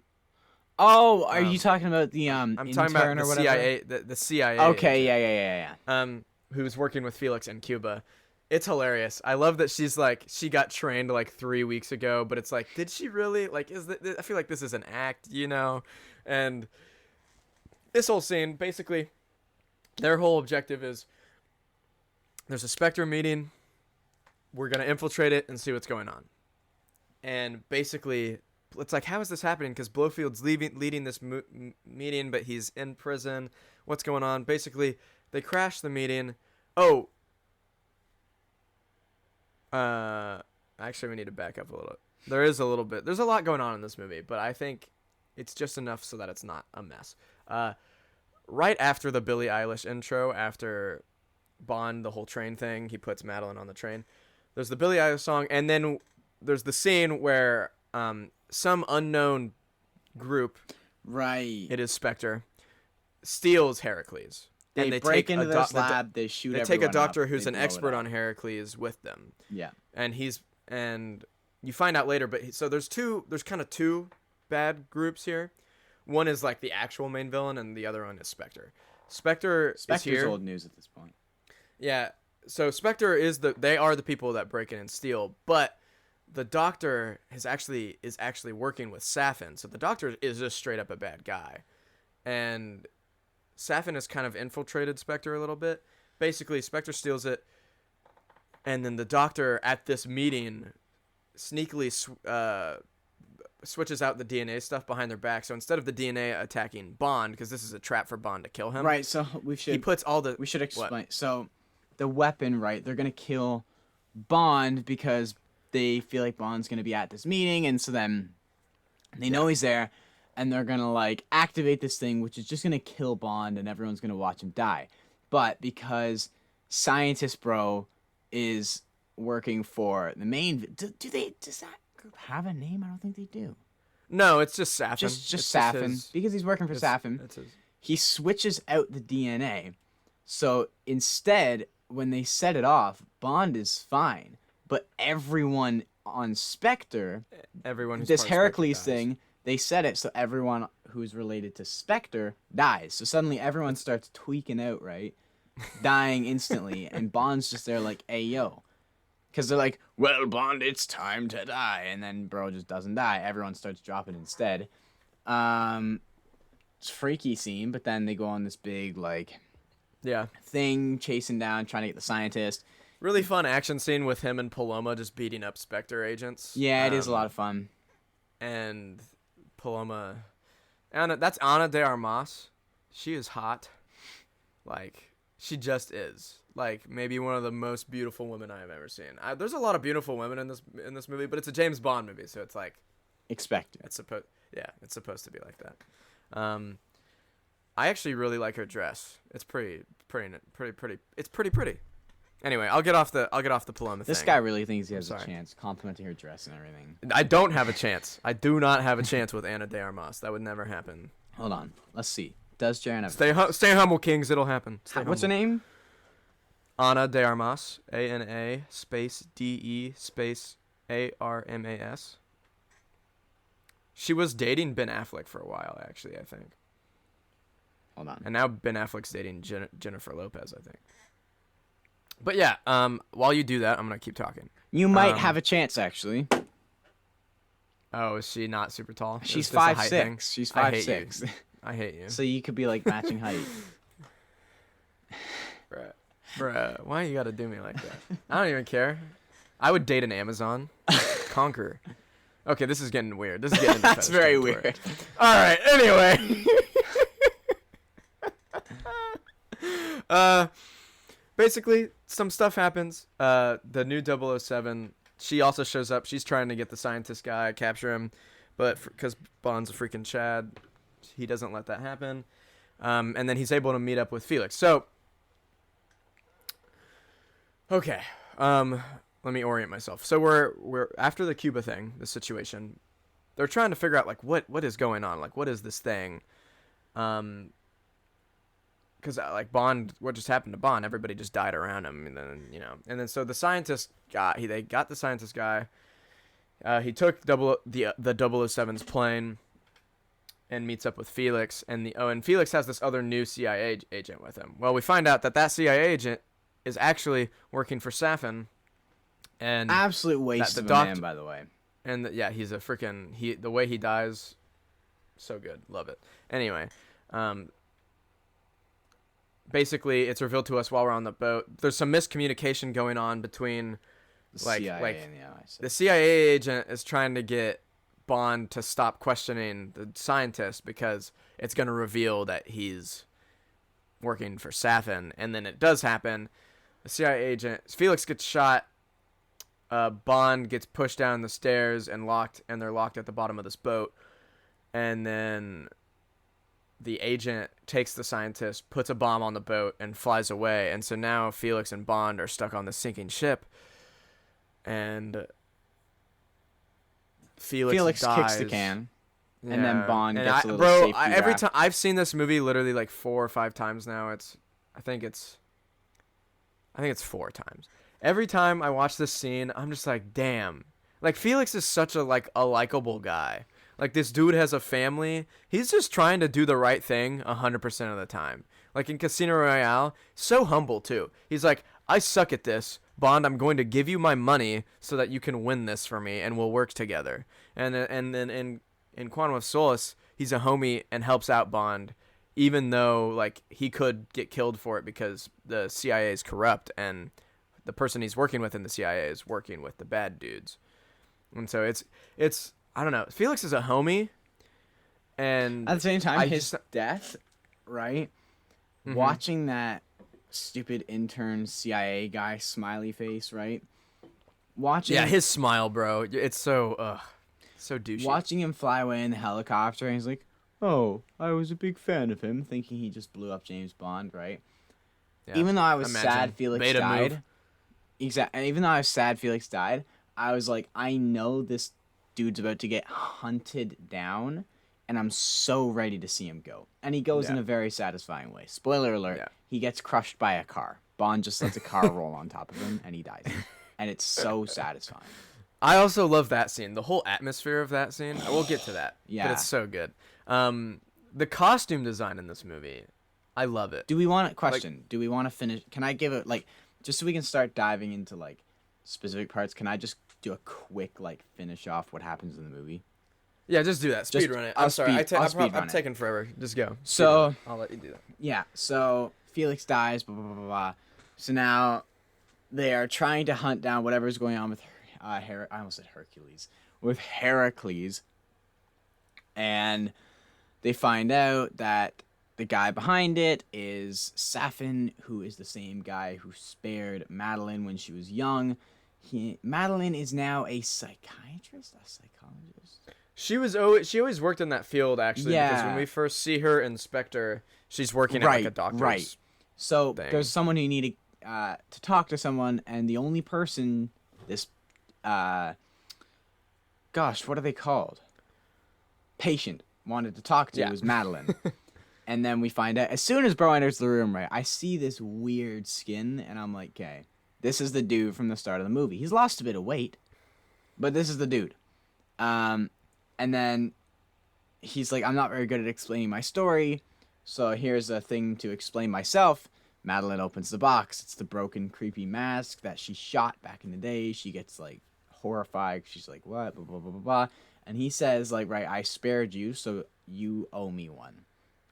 Speaker 2: Oh, are you
Speaker 1: Um,
Speaker 2: talking about the
Speaker 1: I'm
Speaker 2: intern
Speaker 1: talking about
Speaker 2: or
Speaker 1: the
Speaker 2: whatever?
Speaker 1: CIA, the CIA.
Speaker 2: Okay,
Speaker 1: agent,
Speaker 2: yeah.
Speaker 1: who's working with Felix in Cuba. It's hilarious. I love that she's like she got trained like 3 weeks ago, but it's like, did she really? Like, I feel like this is an act, you know? And this whole scene, basically, their whole objective is there's a Spectre meeting. We're gonna infiltrate it and see what's going on. And basically, it's like, how is this happening? Because Blofeld's leading this meeting, but he's in prison. What's going on? Basically, they crash the meeting. Oh, actually, we need to back up a little. There is a little bit. There's a lot going on in this movie, but I think it's just enough so that it's not a mess. Right after the Billie Eilish intro, after Bond, the whole train thing, he puts Madeline on the train. There's the Billie Eilish song, and then there's the scene where some unknown group,
Speaker 2: Right.
Speaker 1: it is Spectre, steals Heracles.
Speaker 2: They
Speaker 1: and they
Speaker 2: break
Speaker 1: take
Speaker 2: into
Speaker 1: a
Speaker 2: this lab. They shoot.
Speaker 1: They take a
Speaker 2: everyone
Speaker 1: doctor
Speaker 2: up,
Speaker 1: who's
Speaker 2: they
Speaker 1: an
Speaker 2: blow it
Speaker 1: expert
Speaker 2: up.
Speaker 1: on Heracles with them,
Speaker 2: Yeah.
Speaker 1: and you find out later. But so there's kind of two bad groups here. One is like the actual main villain, and the other one is Spectre. Spectre is
Speaker 2: Spectre's
Speaker 1: here.
Speaker 2: old news at this point.
Speaker 1: Yeah. So Spectre they are the people that break in and steal, but the doctor is actually working with Safin. So the doctor is just straight up a bad guy. And Safin has kind of infiltrated Spectre a little bit. Basically, Spectre steals it, and then the doctor at this meeting sneakily switches out the DNA stuff behind their back. So instead of the DNA attacking Bond, because this is a trap for Bond to kill him,
Speaker 2: Right. So we
Speaker 1: he
Speaker 2: should
Speaker 1: puts all the
Speaker 2: we should explain.
Speaker 1: What?
Speaker 2: So the weapon, right? They're gonna kill Bond because they feel like Bond's gonna be at this meeting, and so then they know he's there, and they're gonna like activate this thing, which is just gonna kill Bond, and everyone's gonna watch him die. But because Scientist Bro is working for the main, does that group have a name? I don't think they do.
Speaker 1: No, it's just Safin.
Speaker 2: Just
Speaker 1: It's
Speaker 2: Safin,
Speaker 1: his-
Speaker 2: because he's working for Safin.
Speaker 1: It's his.
Speaker 2: He switches out the DNA. So instead, when they set it off, Bond is fine. But everyone on Spectre,
Speaker 1: Everyone who's
Speaker 2: this
Speaker 1: part of Spectre
Speaker 2: Heracles
Speaker 1: dies.
Speaker 2: thing, they set it so everyone who's related to Spectre dies. So suddenly everyone starts tweaking out, right? Dying instantly. And Bond's just there like, hey, yo. Because they're like, well, Bond, it's time to die. And then Bro just doesn't die. Everyone starts dropping instead. It's a freaky scene, but then they go on this big, like,
Speaker 1: Yeah.
Speaker 2: thing, chasing down, trying to get the scientist.
Speaker 1: Really fun action scene with him and Paloma just beating up Spectre agents.
Speaker 2: Yeah, it is a lot of fun.
Speaker 1: And Paloma, that's Ana de Armas. She is hot. Like, she just is. Like, maybe one of the most beautiful women I have ever seen. There's a lot of beautiful women in this movie, but it's a James Bond movie, so it's like
Speaker 2: Expected.
Speaker 1: it's supposed to be like that. I actually really like her dress. It's pretty. It's pretty pretty. Anyway, I'll get off the Paloma thing.
Speaker 2: This guy really thinks he has a
Speaker 1: sorry.
Speaker 2: chance, complimenting her dress and everything.
Speaker 1: I don't have a chance. I do not have a chance with Ana de Armas. That would never happen.
Speaker 2: Hold on. Let's see. Does Jaren have...
Speaker 1: Stay humble, kings. It'll happen.
Speaker 2: What's her name?
Speaker 1: Ana de Armas. ANA space DE space ARMAS. She was dating Ben Affleck for a while, actually, I think.
Speaker 2: Hold on.
Speaker 1: And now Ben Affleck's dating Jennifer Lopez, I think. But yeah, while you do that, I'm gonna keep talking.
Speaker 2: You might have a chance, actually.
Speaker 1: Oh, is she not super tall?
Speaker 2: She's
Speaker 1: Is this a height thing?
Speaker 2: 5'6". She's
Speaker 1: I hate
Speaker 2: 5'6".
Speaker 1: I hate you.
Speaker 2: So you could be, like, matching height.
Speaker 1: Bruh, why you gotta do me like that? I don't even care. I would date an Amazon. Conquer. Okay, this is getting weird. This is getting into
Speaker 2: That's
Speaker 1: fetish
Speaker 2: very
Speaker 1: territory.
Speaker 2: weird.
Speaker 1: All right. Anyway. Basically, some stuff happens. The new 007, she also shows up. She's trying to get the scientist guy, capture him, but because Bond's a freaking Chad, he doesn't let that happen. And then he's able to meet up with Felix. So, okay. Let me orient myself. So we're after the Cuba thing, the situation. they're trying to figure out like what is going on, like what is this thing, because like Bond, what just happened to Bond? Everybody just died around him, and then and then so the scientist they got the scientist guy. He took the 007's plane and meets up with Felix, and Felix has this other new CIA agent with him. Well, we find out that CIA agent is actually working for Safin, and
Speaker 2: absolute waste of a man, by the way.
Speaker 1: And he's a freaking the way he dies, so good, love it. Anyway, basically it's revealed to us while we're on the boat. There's some miscommunication going on between
Speaker 2: the CIA and the MI6.
Speaker 1: The CIA agent is trying to get Bond to stop questioning the scientist because it's going to reveal that he's working for Safin, and then it does happen. The CIA agent Felix gets shot. Bond gets pushed down the stairs and they're locked at the bottom of this boat. And then the agent takes the scientist, puts a bomb on the boat, and flies away. And so now Felix and Bond are stuck on the sinking ship. And Felix dies.
Speaker 2: Kicks the can, and then Bond
Speaker 1: and
Speaker 2: gets a little safety
Speaker 1: every
Speaker 2: raft.
Speaker 1: time I've seen this movie literally like 4 or 5 times now. I think it's 4 times. Every time I watch this scene, I'm just like, damn. Like, Felix is such a likable guy. Like, this dude has a family. He's just trying to do the right thing 100% of the time. Like, in Casino Royale, so humble, too. He's like, I suck at this. Bond, I'm going to give you my money so that you can win this for me, and we'll work together. And then in Quantum of Solace, he's a homie and helps out Bond, even though, like, he could get killed for it because the CIA is corrupt, and the person he's working with in the CIA is working with the bad dudes. And so it's I don't know. Felix is a homie, and
Speaker 2: at the same time, his death, right? Mm-hmm. Watching that stupid intern CIA guy smiley face, right? Watching
Speaker 1: his smile, bro. It's so douchey.
Speaker 2: Watching him fly away in the helicopter, and he's like, "Oh, I was a big fan of him," thinking he just blew up James Bond, right? Yeah. Even though I was sad Felix died. Exactly. And even though I was sad Felix died, I was like, I know this dude's about to get hunted down, and I'm so ready to see him go. And he goes in a very satisfying way. Spoiler alert, he gets crushed by a car. Bond just lets a car roll on top of him, and he dies. And it's so satisfying.
Speaker 1: I also love that scene. The whole atmosphere of that scene. We'll get to that.
Speaker 2: Yeah.
Speaker 1: But it's so good. The costume design in this movie, I love it.
Speaker 2: Do we want to finish? Can I give it, just so we can start diving into, specific parts, can I just do a quick, finish off what happens in the movie?
Speaker 1: Yeah, just do that. Speed run it. I'm sorry. I'm taking forever. Just go.
Speaker 2: So
Speaker 1: I'll let you do that.
Speaker 2: Yeah. So Felix dies. Blah blah blah blah. So now they are trying to hunt down whatever's going on with I almost said Hercules. With Heracles, and they find out that the guy behind it is Safin, who is the same guy who spared Madeline when she was young. Madeline is now a psychiatrist, a psychologist.
Speaker 1: She always worked in that field, actually, because when we first see her in Spectre, she's working at a doctor's
Speaker 2: right. So
Speaker 1: thing.
Speaker 2: There's someone who needed to talk to someone, and the only person this what are they called? Patient wanted to talk to was Madeline. And then we find out, as soon as bro enters the room, right, I see this weird skin, and I'm like, okay, this is the dude from the start of the movie. He's lost a bit of weight, but this is the dude. And then he's like, I'm not very good at explaining my story, so here's a thing to explain myself. Madeline opens the box. It's the broken, creepy mask that she shot back in the day. She gets, horrified. She's like, what? Blah, blah, blah, blah, blah. And he says, right, I spared you, so you owe me one.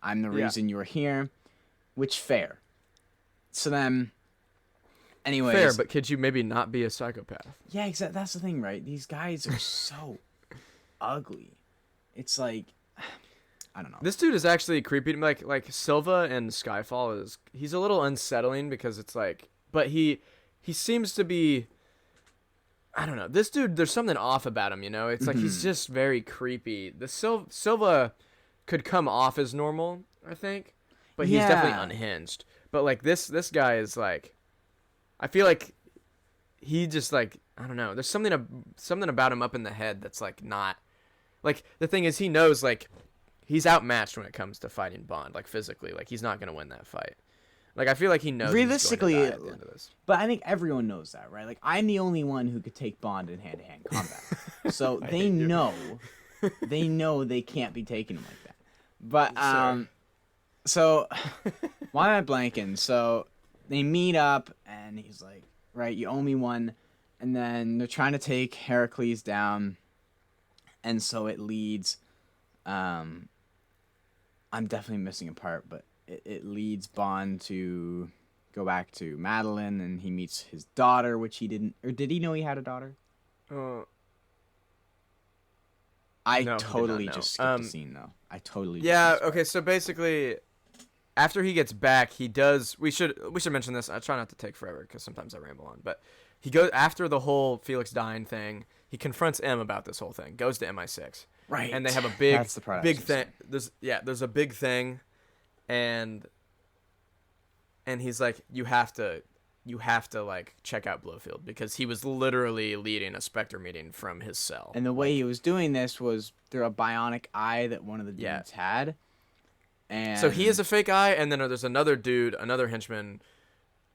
Speaker 2: I'm the reason you're here, which fair. So then, anyways.
Speaker 1: Fair, but could you maybe not be a psychopath?
Speaker 2: Yeah, exactly. That's the thing, right? These guys are so ugly. It's like, I don't know.
Speaker 1: This dude is actually creepy. Like Silva in Skyfall he's a little unsettling because it's but he seems to be, I don't know. This dude, there's something off about him, It's like he's just very creepy. The Silva could come off as normal, I think, but he's definitely unhinged. But this guy is I feel like he just I don't know. There's something about him up in the head that's not like the thing is he knows like he's outmatched when it comes to fighting Bond, like physically, like he's not gonna win that fight. Like I feel like he knows
Speaker 2: Realistically,
Speaker 1: he's going to die at the end of this.
Speaker 2: but I think everyone knows that, right? Like I'm the only one who could take Bond in hand-to-hand combat, so they know they can't be taking him like that. But so why am I blanking? So they meet up, and he's like, "Right, you owe me one," and then they're trying to take Heracles down, and so it leads. I'm definitely missing a part, but it leads Bond to go back to Madeline, and he meets his daughter, which he didn't, or did he know he had a daughter? I
Speaker 1: No, he did not
Speaker 2: totally
Speaker 1: know.
Speaker 2: just skipped the scene though. I totally
Speaker 1: Yeah.
Speaker 2: just missed
Speaker 1: Okay. So basically, after he gets back, he does. We should mention this. I try not to take forever because sometimes I ramble on. But he goes after the whole Felix dying thing. He confronts M about this whole thing. Goes to MI6.
Speaker 2: Right.
Speaker 1: And they have a big,
Speaker 2: That's the part I
Speaker 1: big
Speaker 2: was
Speaker 1: thing.
Speaker 2: gonna
Speaker 1: There's a big thing, and he's like, you have to like check out Blofeld because he was literally leading a Spectre meeting from his cell.
Speaker 2: And the way he was doing this was through a bionic eye that one of the dudes had. And
Speaker 1: So he is a fake eye, and then there's another dude, another henchman,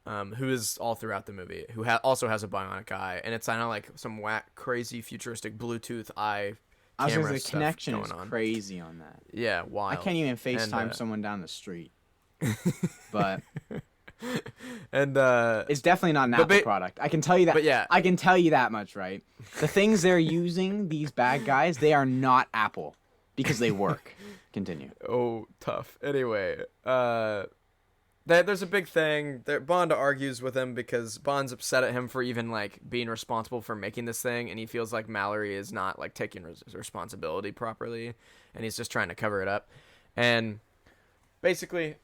Speaker 1: who is all throughout the movie, who also has a bionic eye, and it's kind of like some crazy futuristic Bluetooth eye.
Speaker 2: I was
Speaker 1: camera
Speaker 2: gonna say the
Speaker 1: stuff
Speaker 2: connection
Speaker 1: going
Speaker 2: is
Speaker 1: on.
Speaker 2: crazy on that.
Speaker 1: Yeah, wild.
Speaker 2: I can't even FaceTime
Speaker 1: And,
Speaker 2: someone down the street. But
Speaker 1: and
Speaker 2: it's definitely not an Apple product. I can tell you that.
Speaker 1: But yeah.
Speaker 2: I can tell you that much, right? The things they're using, these bad guys, they are not Apple because they work. Continue.
Speaker 1: Oh, tough. Anyway, there's a big thing. Bond argues with him because Bond's upset at him for even like being responsible for making this thing, and he feels like Mallory is not like taking responsibility properly, and he's just trying to cover it up. And basically,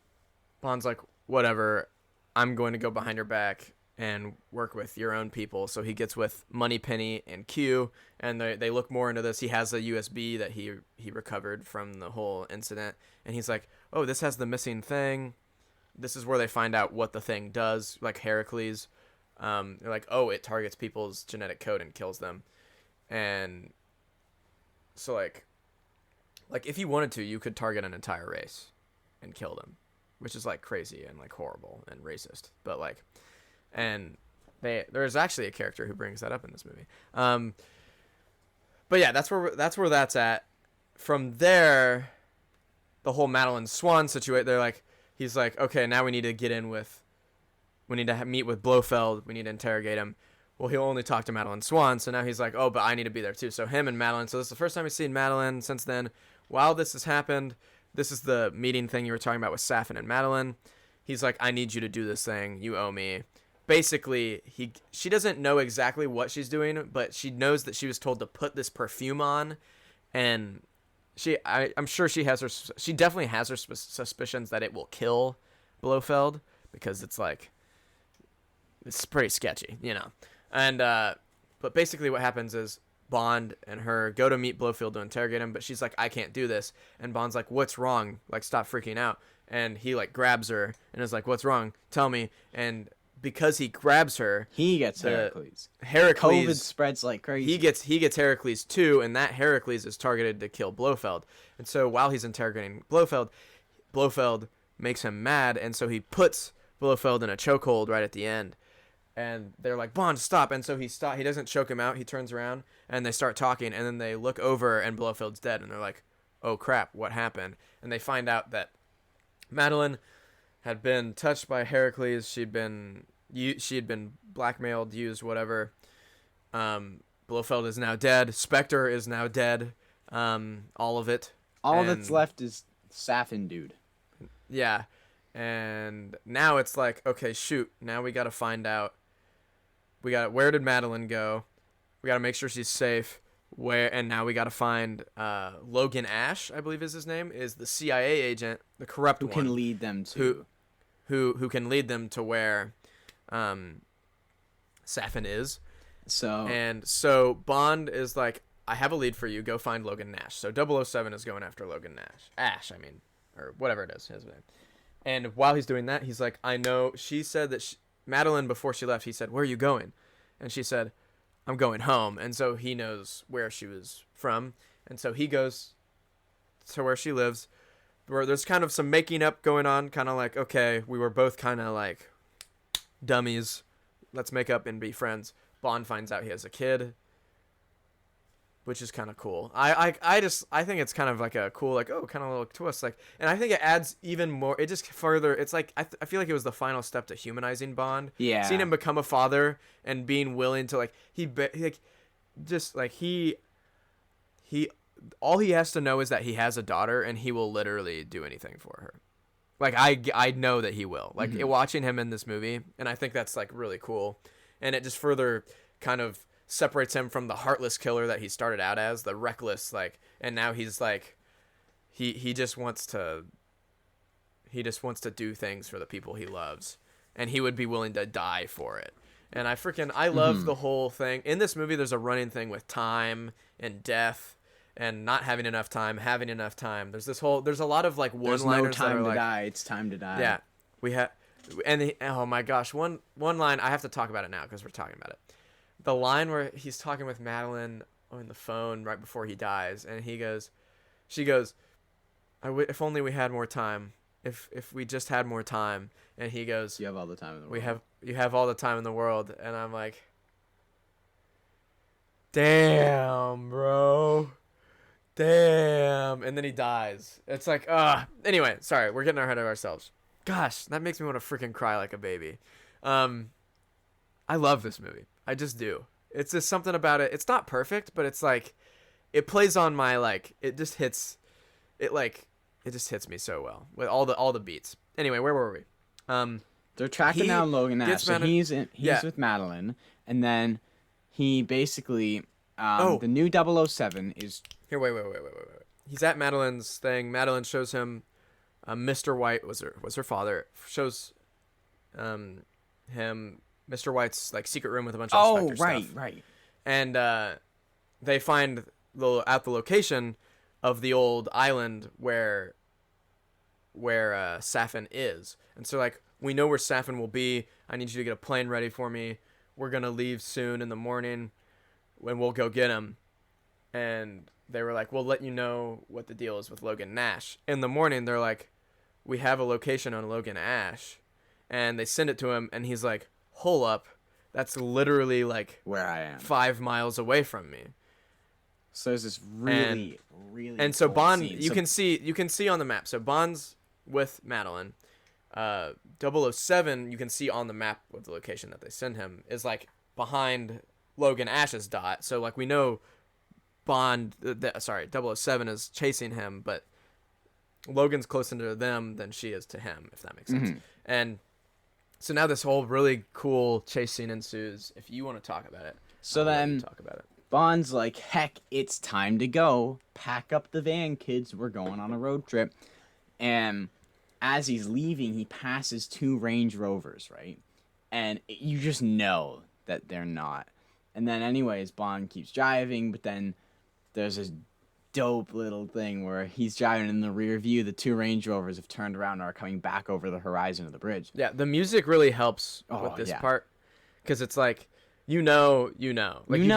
Speaker 1: Bond's like, whatever, I'm going to go behind your back and work with your own people. So he gets with Moneypenny and Q, and they look more into this. He has a USB that he recovered from the whole incident, and he's like, oh, this has the missing thing. This is where they find out what the thing does, like Heracles. They're like, oh, it targets people's genetic code and kills them. And so like if you wanted to, you could target an entire race and kill them, which is like crazy and like horrible and racist. But like, and there's actually a character who brings that up in this movie. But yeah, that's where that's at. From there, the whole Madeline Swan situation, they're like, he's like, okay, now we need to meet with Blofeld. We need to interrogate him. Well, he'll only talk to Madeline Swan. So now he's like, oh, but I need to be there too. So him and Madeline. So this is the first time we've seen Madeline since then. While this has happened, this is the meeting thing you were talking about with Safin and Madeline. He's like, I need you to do this thing. You owe me. Basically, she doesn't know exactly what she's doing, but she knows that she was told to put this perfume on, and I'm sure she definitely has her suspicions that it will kill Blofeld, because it's pretty sketchy, you know. And but basically what happens is Bond and her go to meet Blofeld to interrogate him, but she's like, I can't do this. And Bond's like, what's wrong? Like, stop freaking out. And he like grabs her and is like, what's wrong? Tell me. And because he grabs her,
Speaker 2: he gets Heracles.
Speaker 1: COVID
Speaker 2: spreads like crazy.
Speaker 1: He gets Heracles too, and that Heracles is targeted to kill Blofeld. And so while he's interrogating Blofeld makes him mad, and so he puts Blofeld in a chokehold right at the end. And they're like, Bond, stop. And so he doesn't choke him out. He turns around and they start talking, and then they look over and Blofeld's dead, and they're like, oh crap, what happened? And they find out that Madeline had been touched by Heracles. She had been blackmailed, used, whatever. Blofeld is now dead. Spectre is now dead. All of it.
Speaker 2: All that's left is Safin dude.
Speaker 1: Yeah. And now it's like, okay, shoot. Now we got to find out. Where did Madeline go? We got to make sure she's safe. And now we got to find Logan Ash, I believe is his name, is the CIA agent, the corrupt one.
Speaker 2: Who can lead them to.
Speaker 1: Who can lead them to where Safin is. So Bond is like, I have a lead for you. Go find Logan Nash. So 007 is going after Logan Nash. Ash, I mean. Or whatever it is, his name. And while he's doing that, he's like, I know. She said that Madeline, before she left, he said, where are you going? And she said, I'm going home. And so he knows where she was from. And so he goes to where she lives, where there's kind of some making up going on, kind of like, okay, we were both kind of like dummies. Let's make up and be friends. Bond finds out he has a kid, which is kind of cool. I think it's kind of like a cool, like, oh, kind of little twist, like, and I think it adds even more. It just further. It's like I feel like it was the final step to humanizing Bond.
Speaker 2: Yeah.
Speaker 1: Seeing him become a father and being willing to like he all he has to know is that he has a daughter, and he will literally do anything for her. Like I know that he will. Like watching him in this movie, and I think that's like really cool, and it just further kind of separates him from the heartless killer that he started out as, the reckless, like, and now he's like he just wants to do things for the people he loves, and he would be willing to die for it. And I love the whole thing. In this movie there's a running thing with time and death and not having enough time, having enough time. There's a lot of like one-liners.
Speaker 2: There's no time
Speaker 1: that are
Speaker 2: to
Speaker 1: like,
Speaker 2: die. It's time to die.
Speaker 1: yeah, we have, and oh my gosh, one line, I have to talk about it now because we're talking about it. The line where he's talking with Madeline on the phone right before he dies, and she goes, if only we had more time. If we just had more time. And he goes,
Speaker 2: You have all the time in the world.
Speaker 1: You have all the time in the world. And I'm like, damn, bro. Damn. And then he dies. It's like, anyway, sorry, we're getting ahead of ourselves. Gosh, that makes me want to freaking cry like a baby. I love this movie. I just do. It's just something about it. It's not perfect, but it's like, it plays on my, like, it just hits me so well with all the beats. Anyway, where were we?
Speaker 2: They're tracking down Logan Nash. So he's
Speaker 1: Yeah.
Speaker 2: with Madeline, and then he basically
Speaker 1: Oh.
Speaker 2: the new 007 is
Speaker 1: Here, wait. He's at Madeline's thing. Madeline shows him, Mr. White was her father. Shows, him Mr. White's like secret room with a bunch of Spectre stuff.
Speaker 2: right.
Speaker 1: And they find at the location of the old island where Safin is. And so like, we know where Safin will be. I need you to get a plane ready for me. We're gonna leave soon in the morning when we'll go get him. And they were like, we'll let you know what the deal is with Logan Nash. In the morning, they're like, we have a location on Logan Nash. And they send it to him, and he's like, hold up. That's literally like
Speaker 2: where I am.
Speaker 1: 5 miles away from me.
Speaker 2: So there's this really
Speaker 1: And so
Speaker 2: cool
Speaker 1: Bond,
Speaker 2: scene.
Speaker 1: you can see on the map. So Bond's with Madeline. 007, you can see on the map with the location that they send him is like behind Logan Ash's dot. So like, we know Bond, 007 is chasing him, but Logan's closer to them than she is to him, if that makes sense. And so now this whole really cool chase scene ensues. If you want to talk about it,
Speaker 2: So
Speaker 1: I'll let
Speaker 2: then
Speaker 1: you talk about it.
Speaker 2: Bond's like, heck, it's time to go. Pack up the van, kids. We're going on a road trip. And as he's leaving, he passes 2 Range Rovers, right? And you just know that they're not. And then anyways, Bond keeps driving, but then there's this dope little thing where he's driving in the rear view. The 2 Range Rovers have turned around and are coming back over the horizon of the bridge.
Speaker 1: Yeah, the music really helps with this part, because it's like, you know, like you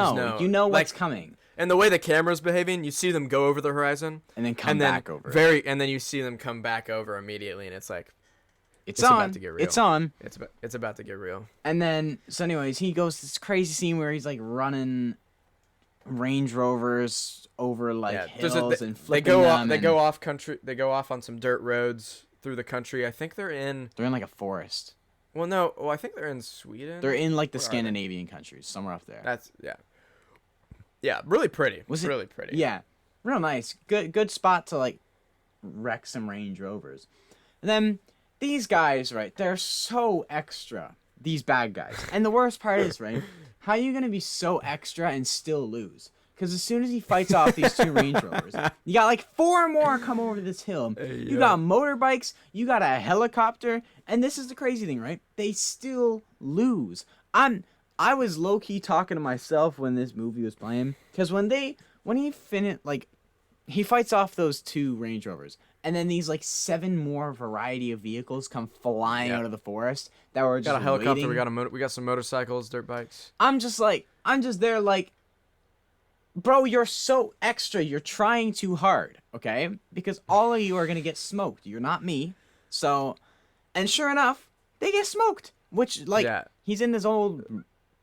Speaker 2: know what's
Speaker 1: like,
Speaker 2: coming.
Speaker 1: And the way the camera's behaving, you see them go over the horizon
Speaker 2: And then come back over.
Speaker 1: And then you see them come back over immediately, and it's like,
Speaker 2: It's
Speaker 1: about to get real.
Speaker 2: It's on.
Speaker 1: It's about to get real.
Speaker 2: And then, so anyways, he goes to this crazy scene where he's like running Range Rovers over like hills and flipping them.
Speaker 1: They go off country. They go off on some dirt roads through the country. I think they're in
Speaker 2: like a forest.
Speaker 1: Well, no. Well, I think they're in Sweden.
Speaker 2: They're in like the
Speaker 1: Where are they?
Speaker 2: Scandinavian countries, somewhere up there.
Speaker 1: That's yeah, really pretty.
Speaker 2: Was it
Speaker 1: really pretty?
Speaker 2: Yeah, real nice. Good spot to like wreck some Range Rovers. And then these guys, right? They're so extra. These bad guys. And the worst part is, right? How are you gonna be so extra and still lose? Because as soon as he fights off these 2 Range Rovers, you got like 4 more come over this hill. You got motorbikes, you got a helicopter, and this is the crazy thing, right? They still lose. I was low key talking to myself when this movie was playing, because when he finished, like, he fights off those 2 Range Rovers, and then these like 7 more variety of vehicles come flying out of the forest that were just
Speaker 1: got a helicopter.
Speaker 2: waiting.
Speaker 1: We got some motorcycles, dirt bikes.
Speaker 2: I'm just there like, bro, you're so extra. You're trying too hard, okay? Because all of you are gonna get smoked. You're not me. So, and sure enough, they get smoked. Which, like,
Speaker 1: Yeah.
Speaker 2: he's in this old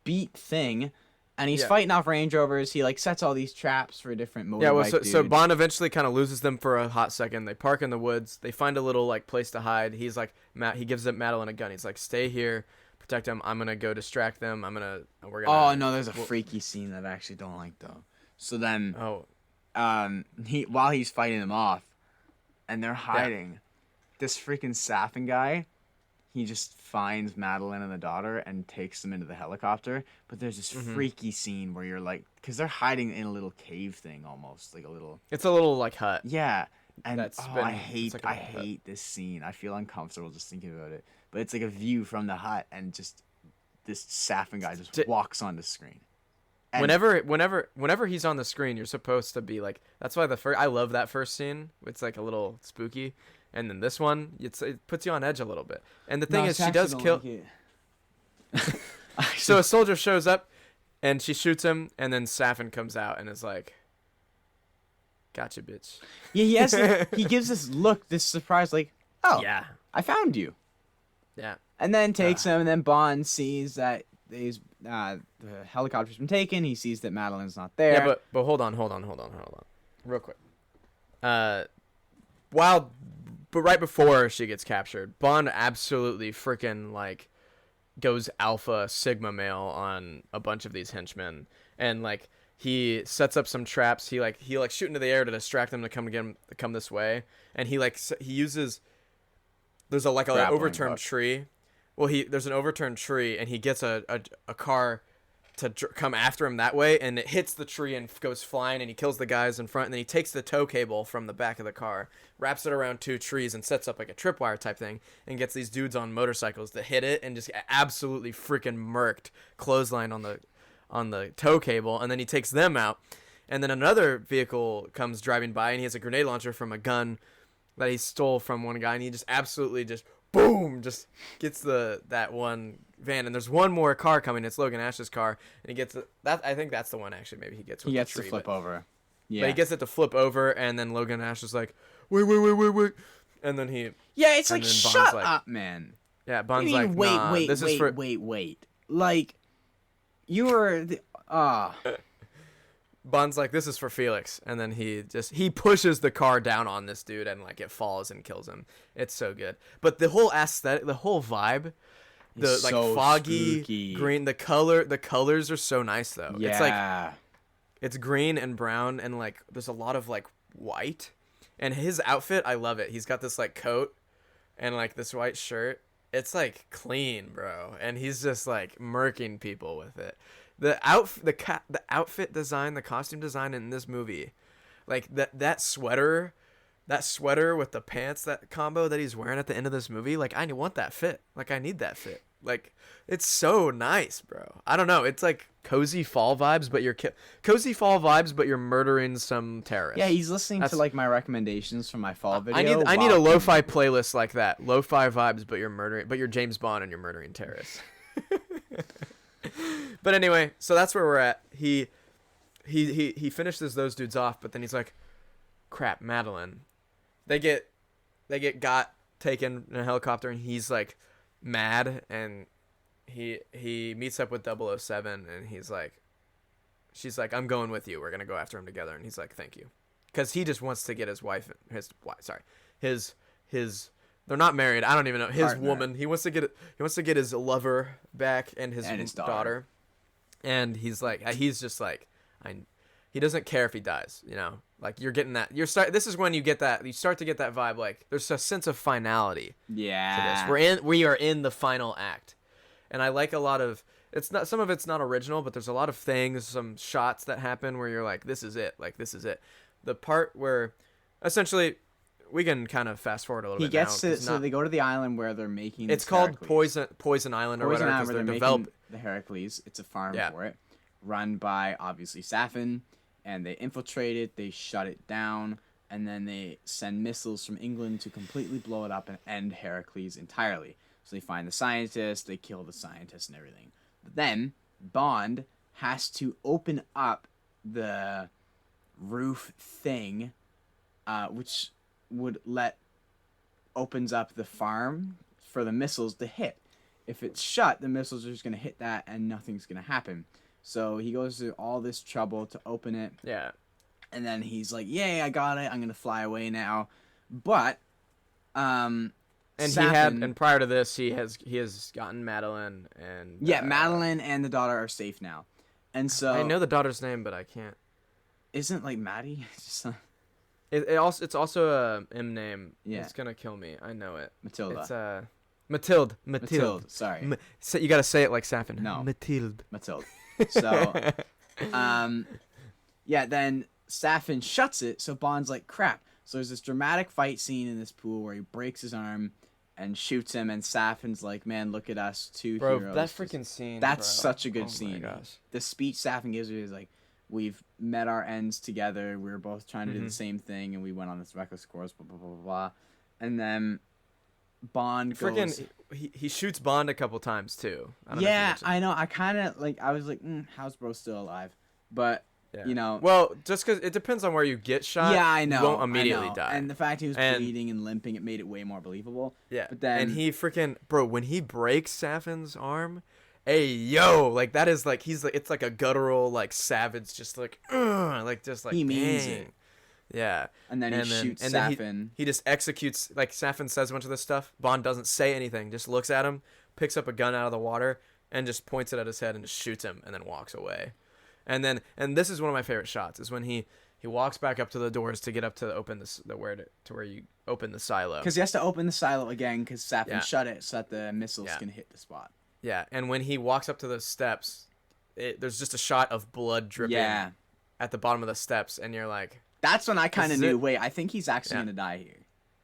Speaker 2: beat thing, and he's
Speaker 1: Yeah.
Speaker 2: fighting off Range Rovers. He, like, sets all these traps for different motorbike
Speaker 1: Yeah, well, so
Speaker 2: dudes.
Speaker 1: Bond eventually kind of loses them for a hot second. They park in the woods. They find a little like place to hide. He's like, he gives up Madeline a gun. He's like, stay here, protect him. I'm gonna go distract them. We're gonna.
Speaker 2: Oh no, there's a freaky scene that I actually don't like though. So then,
Speaker 1: Oh,
Speaker 2: while he's fighting them off, and they're hiding, this freaking Safin guy, he just finds Madeline and the daughter and takes them into the helicopter. But there's this freaky scene where you're like, because they're hiding in a little cave thing almost, like a little.
Speaker 1: it's a little like hut.
Speaker 2: Yeah, and
Speaker 1: That's
Speaker 2: oh,
Speaker 1: been-
Speaker 2: I hate
Speaker 1: it's like a hut.
Speaker 2: hate this scene. I feel uncomfortable just thinking about it. But it's like a view from the hut, and just this Safin guy just walks on the screen. And
Speaker 1: Whenever he's on the screen, you're supposed to be like. That's why I love that first scene. It's like a little spooky, and then this one, it puts you on edge a little bit. And the thing is, she does kill. So a soldier shows up, and she shoots him, and then Safin comes out and is like, "Gotcha, bitch."
Speaker 2: Yeah, he gives this look, this surprise, like, oh,
Speaker 1: Yeah,
Speaker 2: I found you.
Speaker 1: yeah.
Speaker 2: And then takes him, and then Bond sees that the helicopter's been taken. He sees that Madeline's not there.
Speaker 1: Yeah, but hold on, real quick. But right before she gets captured, Bond absolutely freaking like goes alpha sigma male on a bunch of these henchmen, and like he sets up some traps. He shoot into the air to distract them to come this way, and he uses. There's a
Speaker 2: Grappling
Speaker 1: overturned
Speaker 2: hook.
Speaker 1: tree. Well, there's an overturned tree, and he gets a car to come after him that way, and it hits the tree and goes flying, and he kills the guys in front, and then he takes the tow cable from the back of the car, wraps it around two trees, and sets up like a tripwire type thing, and gets these dudes on motorcycles to hit it and just absolutely freaking murked clothesline on the tow cable, and then he takes them out, and then another vehicle comes driving by, and he has a grenade launcher from a gun that he stole from one guy, and he just absolutely just boom, just gets that one van, and there's one more car coming. It's Logan Ash's car, and he gets that. I think that's the one actually. Maybe he gets. With
Speaker 2: he gets
Speaker 1: the tree,
Speaker 2: to flip
Speaker 1: but,
Speaker 2: over. Yeah,
Speaker 1: but he gets it to flip over, and then Logan Ash is like, wait, and then he.
Speaker 2: Yeah, it's
Speaker 1: and
Speaker 2: like,
Speaker 1: then Bond's
Speaker 2: shut
Speaker 1: like-
Speaker 2: up, man.
Speaker 1: Yeah,
Speaker 2: What
Speaker 1: Bond's
Speaker 2: do you
Speaker 1: like,
Speaker 2: mean, wait,
Speaker 1: nah,
Speaker 2: wait,
Speaker 1: this
Speaker 2: wait,
Speaker 1: is for.
Speaker 2: wait. Like, you were the
Speaker 1: Bond's like, this is for Felix, and then he pushes the car down on this dude, and like it falls and kills him. It's so good, but the whole aesthetic, the whole vibe, the
Speaker 2: It's
Speaker 1: like
Speaker 2: so
Speaker 1: foggy
Speaker 2: spooky.
Speaker 1: green, the colors are so nice though.
Speaker 2: yeah.
Speaker 1: It's like it's green and brown, and like there's a lot of like white, and his outfit, I love it. He's got this like coat and like this white shirt. It's like clean, bro, and he's just like murking people with it. The outfit design, the costume design in this movie, like that sweater with the pants, that combo that he's wearing at the end of this movie, like I want that fit. Like I need that fit. Like it's so nice, bro. I don't know. It's like cozy fall vibes, but you're murdering some terrorists.
Speaker 2: Yeah, he's listening
Speaker 1: That's-
Speaker 2: to like my recommendations from my fall video.
Speaker 1: I need a
Speaker 2: while-
Speaker 1: lo-fi playlist like that. Lo-fi vibes, but you're James Bond and you're murdering terrorists. But anyway, so that's where we're at. He finishes those dudes off, but then he's like, crap, Madeline. They get taken in a helicopter, and he's like mad, and he meets up with 007, and she's like, I'm going with you. We're going to go after him together. And he's like, thank you. Cuz he just wants to get his wife, his they're not married. I don't even know. His
Speaker 2: Partner.
Speaker 1: woman. He wants to get his lover back and his daughter. And he's just like, he doesn't care if he dies, you know? Like you're getting that. This is when you start to get that vibe, like there's a sense of finality to
Speaker 2: Yeah.
Speaker 1: this. We are in the final act. And I like a lot of some of it's not original, but there's a lot of things, some shots that happen where you're like, this is it. Like this is it. The part where essentially we can kind of fast forward a little
Speaker 2: He
Speaker 1: bit.
Speaker 2: gets
Speaker 1: now.
Speaker 2: to so they go to the island where they're making.
Speaker 1: It's
Speaker 2: this
Speaker 1: called
Speaker 2: Heracles.
Speaker 1: Poison Island or
Speaker 2: Poison
Speaker 1: whatever
Speaker 2: Island
Speaker 1: because
Speaker 2: where
Speaker 1: they're
Speaker 2: they're
Speaker 1: developed.
Speaker 2: making the Heracles. It's a farm
Speaker 1: Yeah.
Speaker 2: for it, run by obviously Safin, and they infiltrate it. They shut it down, and then they send missiles from England to completely blow it up and end Heracles entirely. So they find the scientists, they kill the scientists and everything. But then Bond has to open up the roof thing, which would opens up the farm for the missiles to hit. If it's shut, the missiles are just gonna hit that and nothing's gonna happen. So he goes through all this trouble to open it,
Speaker 1: Yeah.
Speaker 2: and then he's like, "Yay, I got it! I'm gonna fly away now." But
Speaker 1: And
Speaker 2: Safin-
Speaker 1: and prior to this, he has gotten Madeline and
Speaker 2: yeah, Madeline and the daughter are safe now, and so
Speaker 1: I know the daughter's name, but I can't.
Speaker 2: isn't like Maddie just
Speaker 1: It's also a M name.
Speaker 2: Yeah.
Speaker 1: It's gonna kill me. I know it.
Speaker 2: Matilda.
Speaker 1: It's Mathilde.
Speaker 2: Mathilde. Sorry,
Speaker 1: So you gotta say it like Safin.
Speaker 2: No.
Speaker 1: Mathilde.
Speaker 2: Matilda. So, yeah, then Safin shuts it, so Bond's like, crap. So there's this dramatic fight scene in this pool where he breaks his arm and shoots him, and Safin's like, man, look at us, two
Speaker 1: Bro,
Speaker 2: heroes.
Speaker 1: that
Speaker 2: Just-
Speaker 1: freaking scene.
Speaker 2: That's
Speaker 1: bro.
Speaker 2: such a good
Speaker 1: Oh my
Speaker 2: scene.
Speaker 1: gosh.
Speaker 2: The speech Safin gives you is like, we've met our ends together, we were both trying to do the
Speaker 1: Mhm.
Speaker 2: same thing, and we went on this reckless course, blah, blah, blah, blah, blah. And then Bond goes...
Speaker 1: Freaking, he shoots Bond a couple times too. I don't know if you
Speaker 2: Yeah,
Speaker 1: mentioned.
Speaker 2: I know. I kind of, like, I was like, how's bro still alive? But,
Speaker 1: Yeah.
Speaker 2: you know...
Speaker 1: Well, just because it depends on where you get shot.
Speaker 2: yeah, I know.
Speaker 1: You won't
Speaker 2: I
Speaker 1: immediately
Speaker 2: know.
Speaker 1: die.
Speaker 2: And the fact he was
Speaker 1: And-
Speaker 2: bleeding and limping, it made it way more believable.
Speaker 1: Yeah.
Speaker 2: But then-
Speaker 1: and he freaking bro, when he breaks Safin's arm, hey yo, like that is like he's like it's like a guttural like savage, just like just like
Speaker 2: He means
Speaker 1: dang.
Speaker 2: it.
Speaker 1: Yeah.
Speaker 2: And then he shoots
Speaker 1: and then
Speaker 2: Safin.
Speaker 1: he just executes like Safin says a bunch of this stuff. Bond doesn't say anything, just looks at him, picks up a gun out of the water, and just points it at his head and just shoots him, and then walks away. And this is one of my favorite shots is when he walks back up to the doors to get up to open where you open the silo.
Speaker 2: Because he has to open the silo again because Safin
Speaker 1: Yeah.
Speaker 2: shut it so that the missiles
Speaker 1: Yeah.
Speaker 2: can hit the spot.
Speaker 1: Yeah, and when he walks up to those steps, there's just a shot of blood dripping
Speaker 2: Yeah.
Speaker 1: at the bottom of the steps, and you're like,
Speaker 2: That's when I kind of
Speaker 1: is
Speaker 2: knew,
Speaker 1: it.
Speaker 2: wait, I think he's actually
Speaker 1: Yeah.
Speaker 2: going to die here.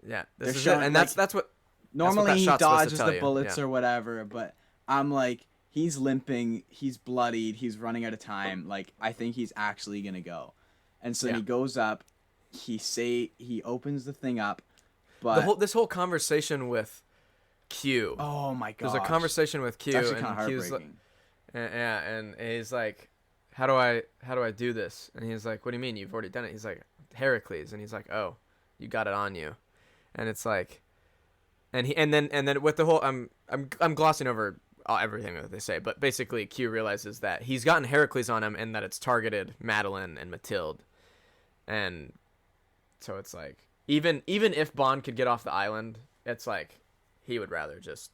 Speaker 1: yeah,
Speaker 2: They're
Speaker 1: this is it.
Speaker 2: showing,
Speaker 1: And
Speaker 2: like-
Speaker 1: that's what
Speaker 2: Normally
Speaker 1: that
Speaker 2: he
Speaker 1: shot's supposed to
Speaker 2: dodges
Speaker 1: tell
Speaker 2: the
Speaker 1: you,
Speaker 2: bullets
Speaker 1: yeah.
Speaker 2: or whatever, but I'm like, he's limping, he's bloodied, he's running out of time. Like, I think he's actually going to go. And so then
Speaker 1: Yeah.
Speaker 2: he goes up, he opens the thing up, but...
Speaker 1: this whole conversation with Q.
Speaker 2: oh my god.
Speaker 1: There's a conversation with Q,
Speaker 2: It's actually kind of
Speaker 1: and Q's like,
Speaker 2: heartbreaking.
Speaker 1: yeah, and he's like, how do I do this? And he's like, what do you mean? You've already done it. He's like, Heracles, and he's like, oh, you got it on you, and it's like, and then with the whole, I'm glossing over everything that they say, but basically Q realizes that he's gotten Heracles on him and that it's targeted Madeline and Mathilde, and so it's like even if Bond could get off the island, it's like he would rather just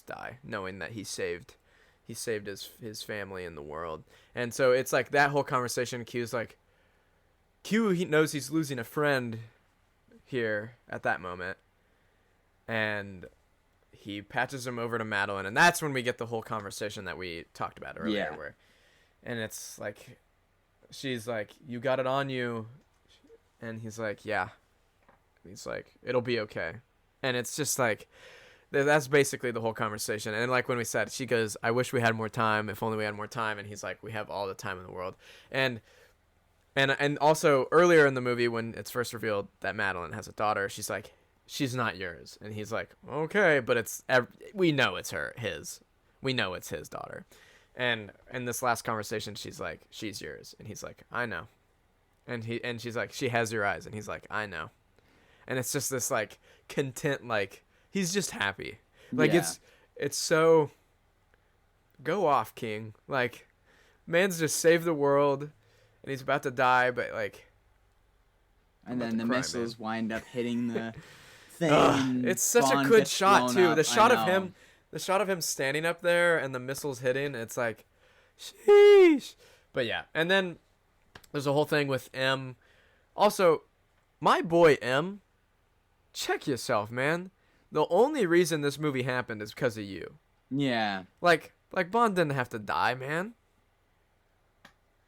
Speaker 1: die, knowing that he saved his family and the world. And so it's like that whole conversation. Q's like, he knows he's losing a friend here at that moment, and he patches him over to Madeline, and that's when we get the whole conversation that we talked about earlier.
Speaker 2: Yeah.
Speaker 1: And it's like, she's like, you got it on you, and he's like, yeah. He's like, it'll be okay. And it's just like, that's basically the whole conversation. And like when we said, she goes, I wish we had more time. If only we had more time. And he's like, we have all the time in the world. And also earlier in the movie when it's first revealed that Madeline has a daughter, she's like, she's not yours. And he's like, okay, but we know it's his. We know it's his daughter. And in this last conversation, she's like, she's yours. And he's like, I know. And she's like, she has your eyes. And he's like, I know. And it's just this like content, like he's just happy. Like
Speaker 2: Yeah.
Speaker 1: it's so go off, King. Like man's just saved the world and he's about to die, but like
Speaker 2: And
Speaker 1: about
Speaker 2: then
Speaker 1: to
Speaker 2: the
Speaker 1: cry,
Speaker 2: missiles wind up hitting the thing.
Speaker 1: ugh, it's such
Speaker 2: Bond
Speaker 1: a good
Speaker 2: gets
Speaker 1: shot
Speaker 2: blown
Speaker 1: too.
Speaker 2: up,
Speaker 1: The
Speaker 2: I
Speaker 1: shot of
Speaker 2: know.
Speaker 1: him standing up there and the missiles hitting, it's like sheesh. But yeah, and then there's a whole thing with M. Also, my boy M, check yourself, man. The only reason this movie happened is because of you.
Speaker 2: Yeah.
Speaker 1: Like Bond didn't have to die, man.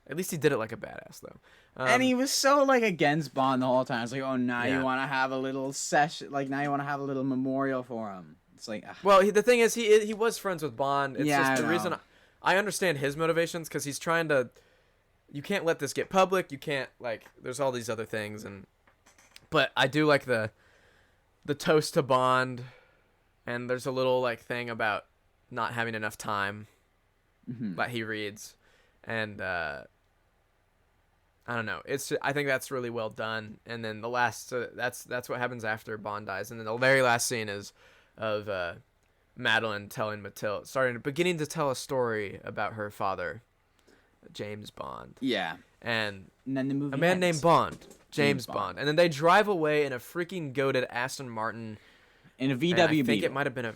Speaker 1: At least he did it like a badass, though.
Speaker 2: And he was so like against Bond the whole time. It's like, oh, now
Speaker 1: Yeah.
Speaker 2: you want to have a little session, like now you want to have a little memorial for him. It's like,
Speaker 1: Well, the thing is, he was friends with Bond. It's
Speaker 2: Yeah,
Speaker 1: just
Speaker 2: I
Speaker 1: the reason
Speaker 2: know.
Speaker 1: I understand his motivations because he's trying to. You can't let this get public. You can't There's all these other things, but I do like the toast to Bond, and there's a little thing about not having enough time
Speaker 2: mhm.
Speaker 1: that he reads, and I don't know. I think that's really well done. And then the last that's what happens after Bond dies. And then the very last scene is of Madeline telling Matilda, beginning to tell a story about her father, James Bond.
Speaker 2: Yeah.
Speaker 1: And
Speaker 2: then the movie
Speaker 1: a man
Speaker 2: ends.
Speaker 1: named Bond,
Speaker 2: James
Speaker 1: James
Speaker 2: Bond.
Speaker 1: Bond. And then they drive away in a freaking goated Aston Martin.
Speaker 2: In a VW
Speaker 1: And I think
Speaker 2: Beetle.
Speaker 1: it might have been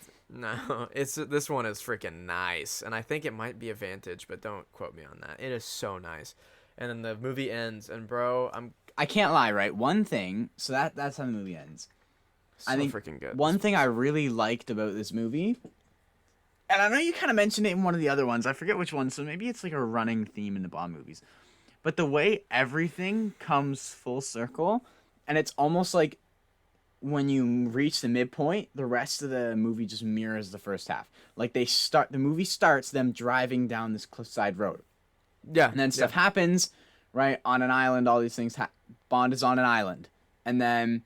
Speaker 1: this one is freaking nice. And I think it might be a Vantage, but don't quote me on that. It is so nice. And then the movie ends, and bro,
Speaker 2: I can't lie, right? One thing, so that's how the movie ends.
Speaker 1: so
Speaker 2: I think
Speaker 1: freaking good.
Speaker 2: one thing I really liked about this movie, and I know you kind of mentioned it in one of the other ones. I forget which one, so maybe it's like a running theme in the Bond movies. But the way everything comes full circle, and it's almost like when you reach the midpoint, the rest of the movie just mirrors the first half. Like the movie starts them driving down this cliffside road.
Speaker 1: Yeah.
Speaker 2: And then stuff happens, right, on an island, all these things. Bond is on an island. And then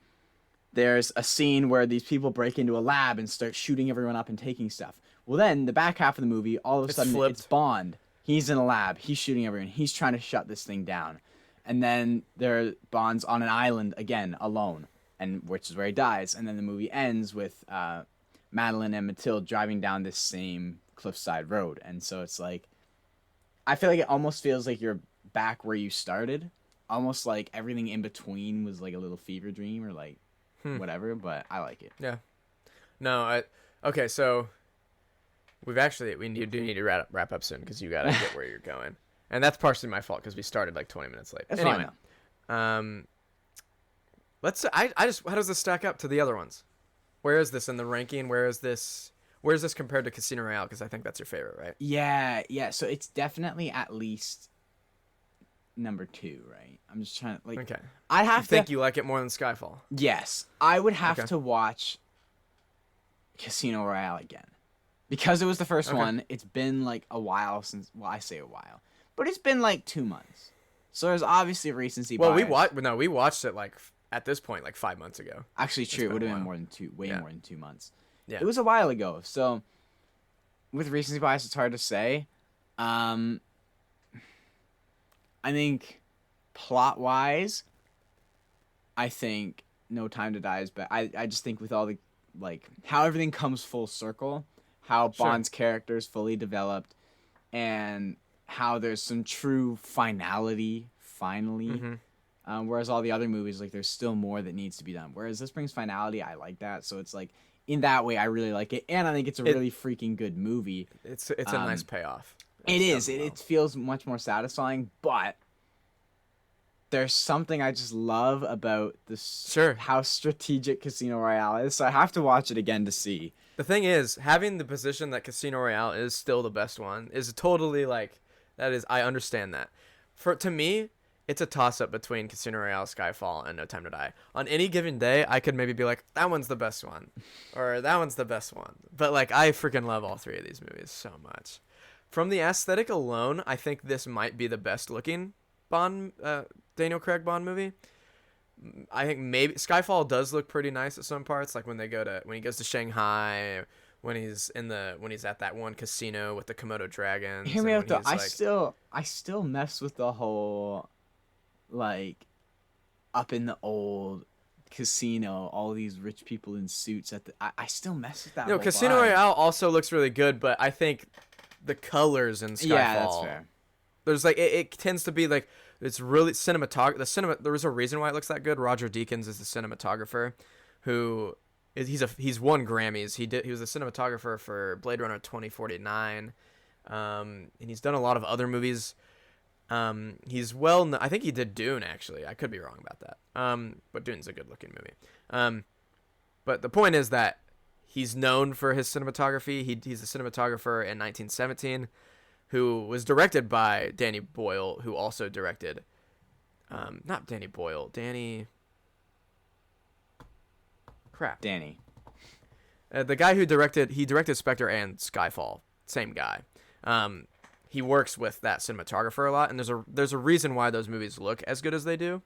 Speaker 2: there's a scene where these people break into a lab and start shooting everyone up and taking stuff. Well, then, the back half of the movie, all of a sudden,
Speaker 1: flipped.
Speaker 2: it's Bond. He's in a lab. He's shooting everyone. He's trying to shut this thing down. And then Bond's on an island, again, alone, and which is where he dies. And then the movie ends with Madeline and Matilda driving down this same cliffside road. And so it's like, I feel like it almost feels like you're back where you started. Almost like everything in between was like a little fever dream or like whatever, but I like it.
Speaker 1: Yeah. No, okay, so we do need to wrap up soon because you got to get where you're going. And that's partially my fault because we started like 20 minutes late.
Speaker 2: That's
Speaker 1: anyway,
Speaker 2: fine,
Speaker 1: I just how does this stack up to the other ones? Where is this in the ranking? Where's this compared to Casino Royale? Because I think that's your favorite, right?
Speaker 2: Yeah. So it's definitely at least number 2, right? I'm just trying to like.
Speaker 1: Okay.
Speaker 2: I'd have
Speaker 1: I think you like it more than Skyfall.
Speaker 2: Yes, I would have
Speaker 1: Okay.
Speaker 2: to watch Casino Royale again because it was the first
Speaker 1: Okay.
Speaker 2: one. It's been like a while since. Well, I say a while, but it's been like 2 months. So there's obviously recency bias.
Speaker 1: We watched it like at this point like 5 months ago.
Speaker 2: Actually, true. It
Speaker 1: been
Speaker 2: would
Speaker 1: a
Speaker 2: have been
Speaker 1: while.
Speaker 2: more than 2,
Speaker 1: Yeah.
Speaker 2: more than 2 months.
Speaker 1: Yeah.
Speaker 2: It was a while ago. So with recency bias, it's hard to say. I think plot wise, I think No Time to Die is better. I just think with all the like how everything comes full circle, how
Speaker 1: Sure.
Speaker 2: Bond's character is fully developed, and how there's some true finality finally.
Speaker 1: Mm-hmm.
Speaker 2: Whereas all the other movies, like, there's still more that needs to be done. Whereas this brings finality. I like that. So it's like, in that way, I really like it. And I think it's a really freaking good movie.
Speaker 1: It's a nice payoff.
Speaker 2: It
Speaker 1: It's
Speaker 2: is.
Speaker 1: done well.
Speaker 2: It feels much more satisfying. But there's something I just love about this.
Speaker 1: Sure.
Speaker 2: How strategic Casino Royale is. So I have to watch it again to see.
Speaker 1: The thing is, having the position that Casino Royale is still the best one is totally like that is. I understand that. To me, it's a toss up between Casino Royale, Skyfall, and No Time to Die. On any given day, I could maybe be like, that one's the best one, or that one's the best one. But like, I freaking love all 3 of these movies so much. From the aesthetic alone, I think this might be the best looking Bond, Daniel Craig Bond movie. I think maybe Skyfall does look pretty nice at some parts, like when he goes to Shanghai, when he's at that one casino with the Komodo dragons.
Speaker 2: Hear me
Speaker 1: and
Speaker 2: out though.
Speaker 1: when he's,
Speaker 2: I still mess with the whole, like, up in the old casino, all these rich people in suits at the. I still mess with that.
Speaker 1: No,
Speaker 2: whole
Speaker 1: Casino
Speaker 2: vibe.
Speaker 1: Royale also looks really good, but I think the colors in Skyfall.
Speaker 2: Yeah, that's fair.
Speaker 1: There's like it tends to be like it's really There was a reason why it looks that good. Roger Deakins is the cinematographer, he's won Grammys. He was the cinematographer for Blade Runner 2049, and he's done a lot of other movies. I think he did Dune actually. I could be wrong about that. But Dune's a good looking movie. But the point is that he's known for his cinematography. He's a cinematographer in 1917, who was directed by Danny Boyle, who also directed, not Danny Boyle, Danny. Crap.
Speaker 2: Danny.
Speaker 1: The guy who directed Spectre and Skyfall, same guy. He works with that cinematographer a lot, and there's a reason why those movies look as good as they do.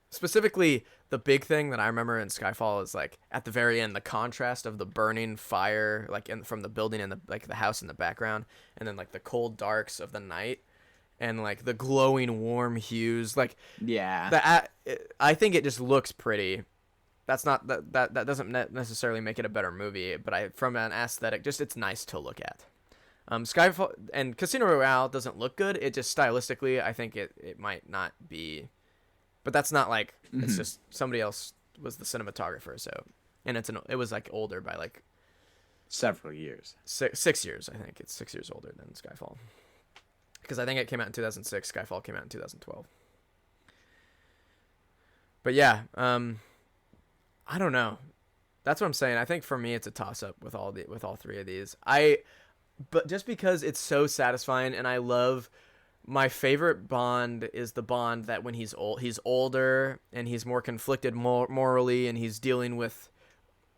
Speaker 1: Specifically, the big thing that I remember in Skyfall is like at the very end, the contrast of the burning fire, like from the building and the house in the background, and then like the cold darks of the night, and like the glowing warm hues. Like
Speaker 2: Yeah.
Speaker 1: I think it just looks pretty. That's not that doesn't necessarily make it a better movie, but from an aesthetic, just it's nice to look at. Skyfall and Casino Royale doesn't look good. It just stylistically, I think it might not be, but that's not like it's just somebody else was the cinematographer. So, and it was like older by like
Speaker 2: Several years.
Speaker 1: 6 years. I think it's 6 years older than Skyfall, because I think it came out in 2006. Skyfall came out in 2012. But yeah, I don't know. That's what I'm saying. I think for me, it's a toss up with all three of these. But just because it's so satisfying, and I love, my favorite Bond is the Bond that when he's older and he's more conflicted morally, and he's dealing with.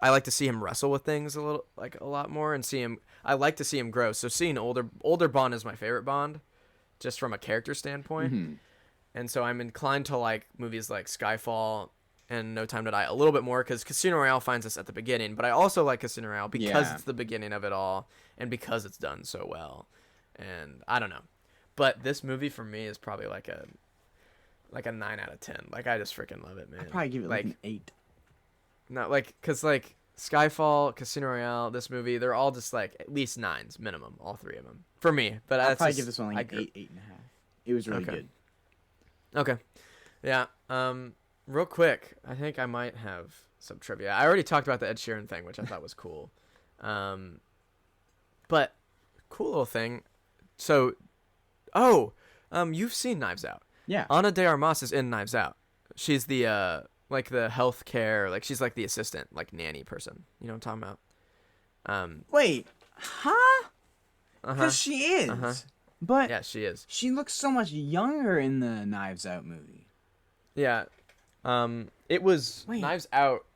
Speaker 1: I like to see him wrestle with things a lot more, and I like to see him grow. So seeing older Bond is my favorite Bond, just from a character standpoint.
Speaker 2: Mm-hmm.
Speaker 1: And so I'm inclined to like movies like Skyfall and No Time to Die a little bit more, because Casino Royale finds us at the beginning, but I also like Casino Royale because it's the beginning of it all and because it's done so well. And I don't know, but this movie for me is probably like a 9 out of 10. Like, I just freaking love it, man.
Speaker 2: I'd probably give it like an 8.
Speaker 1: Not like, because like Skyfall, Casino Royale, this movie, they're all just like at least 9s minimum, all three of them for me. But
Speaker 2: I'd probably give this one like an 8, 8.5. It was really good.
Speaker 1: Okay. Yeah. Real quick, I think I might have some trivia. I already talked about the Ed Sheeran thing, which I thought was cool. But cool little thing. So, you've seen Knives Out.
Speaker 2: Yeah.
Speaker 1: Ana de Armas is in Knives Out. She's the like the healthcare, like she's like the assistant, like nanny person. You know what I'm talking about?
Speaker 2: Wait. Huh? Because she is. But
Speaker 1: yeah, she is.
Speaker 2: She looks so much younger in the Knives Out movie.
Speaker 1: Yeah. It was Knives Out.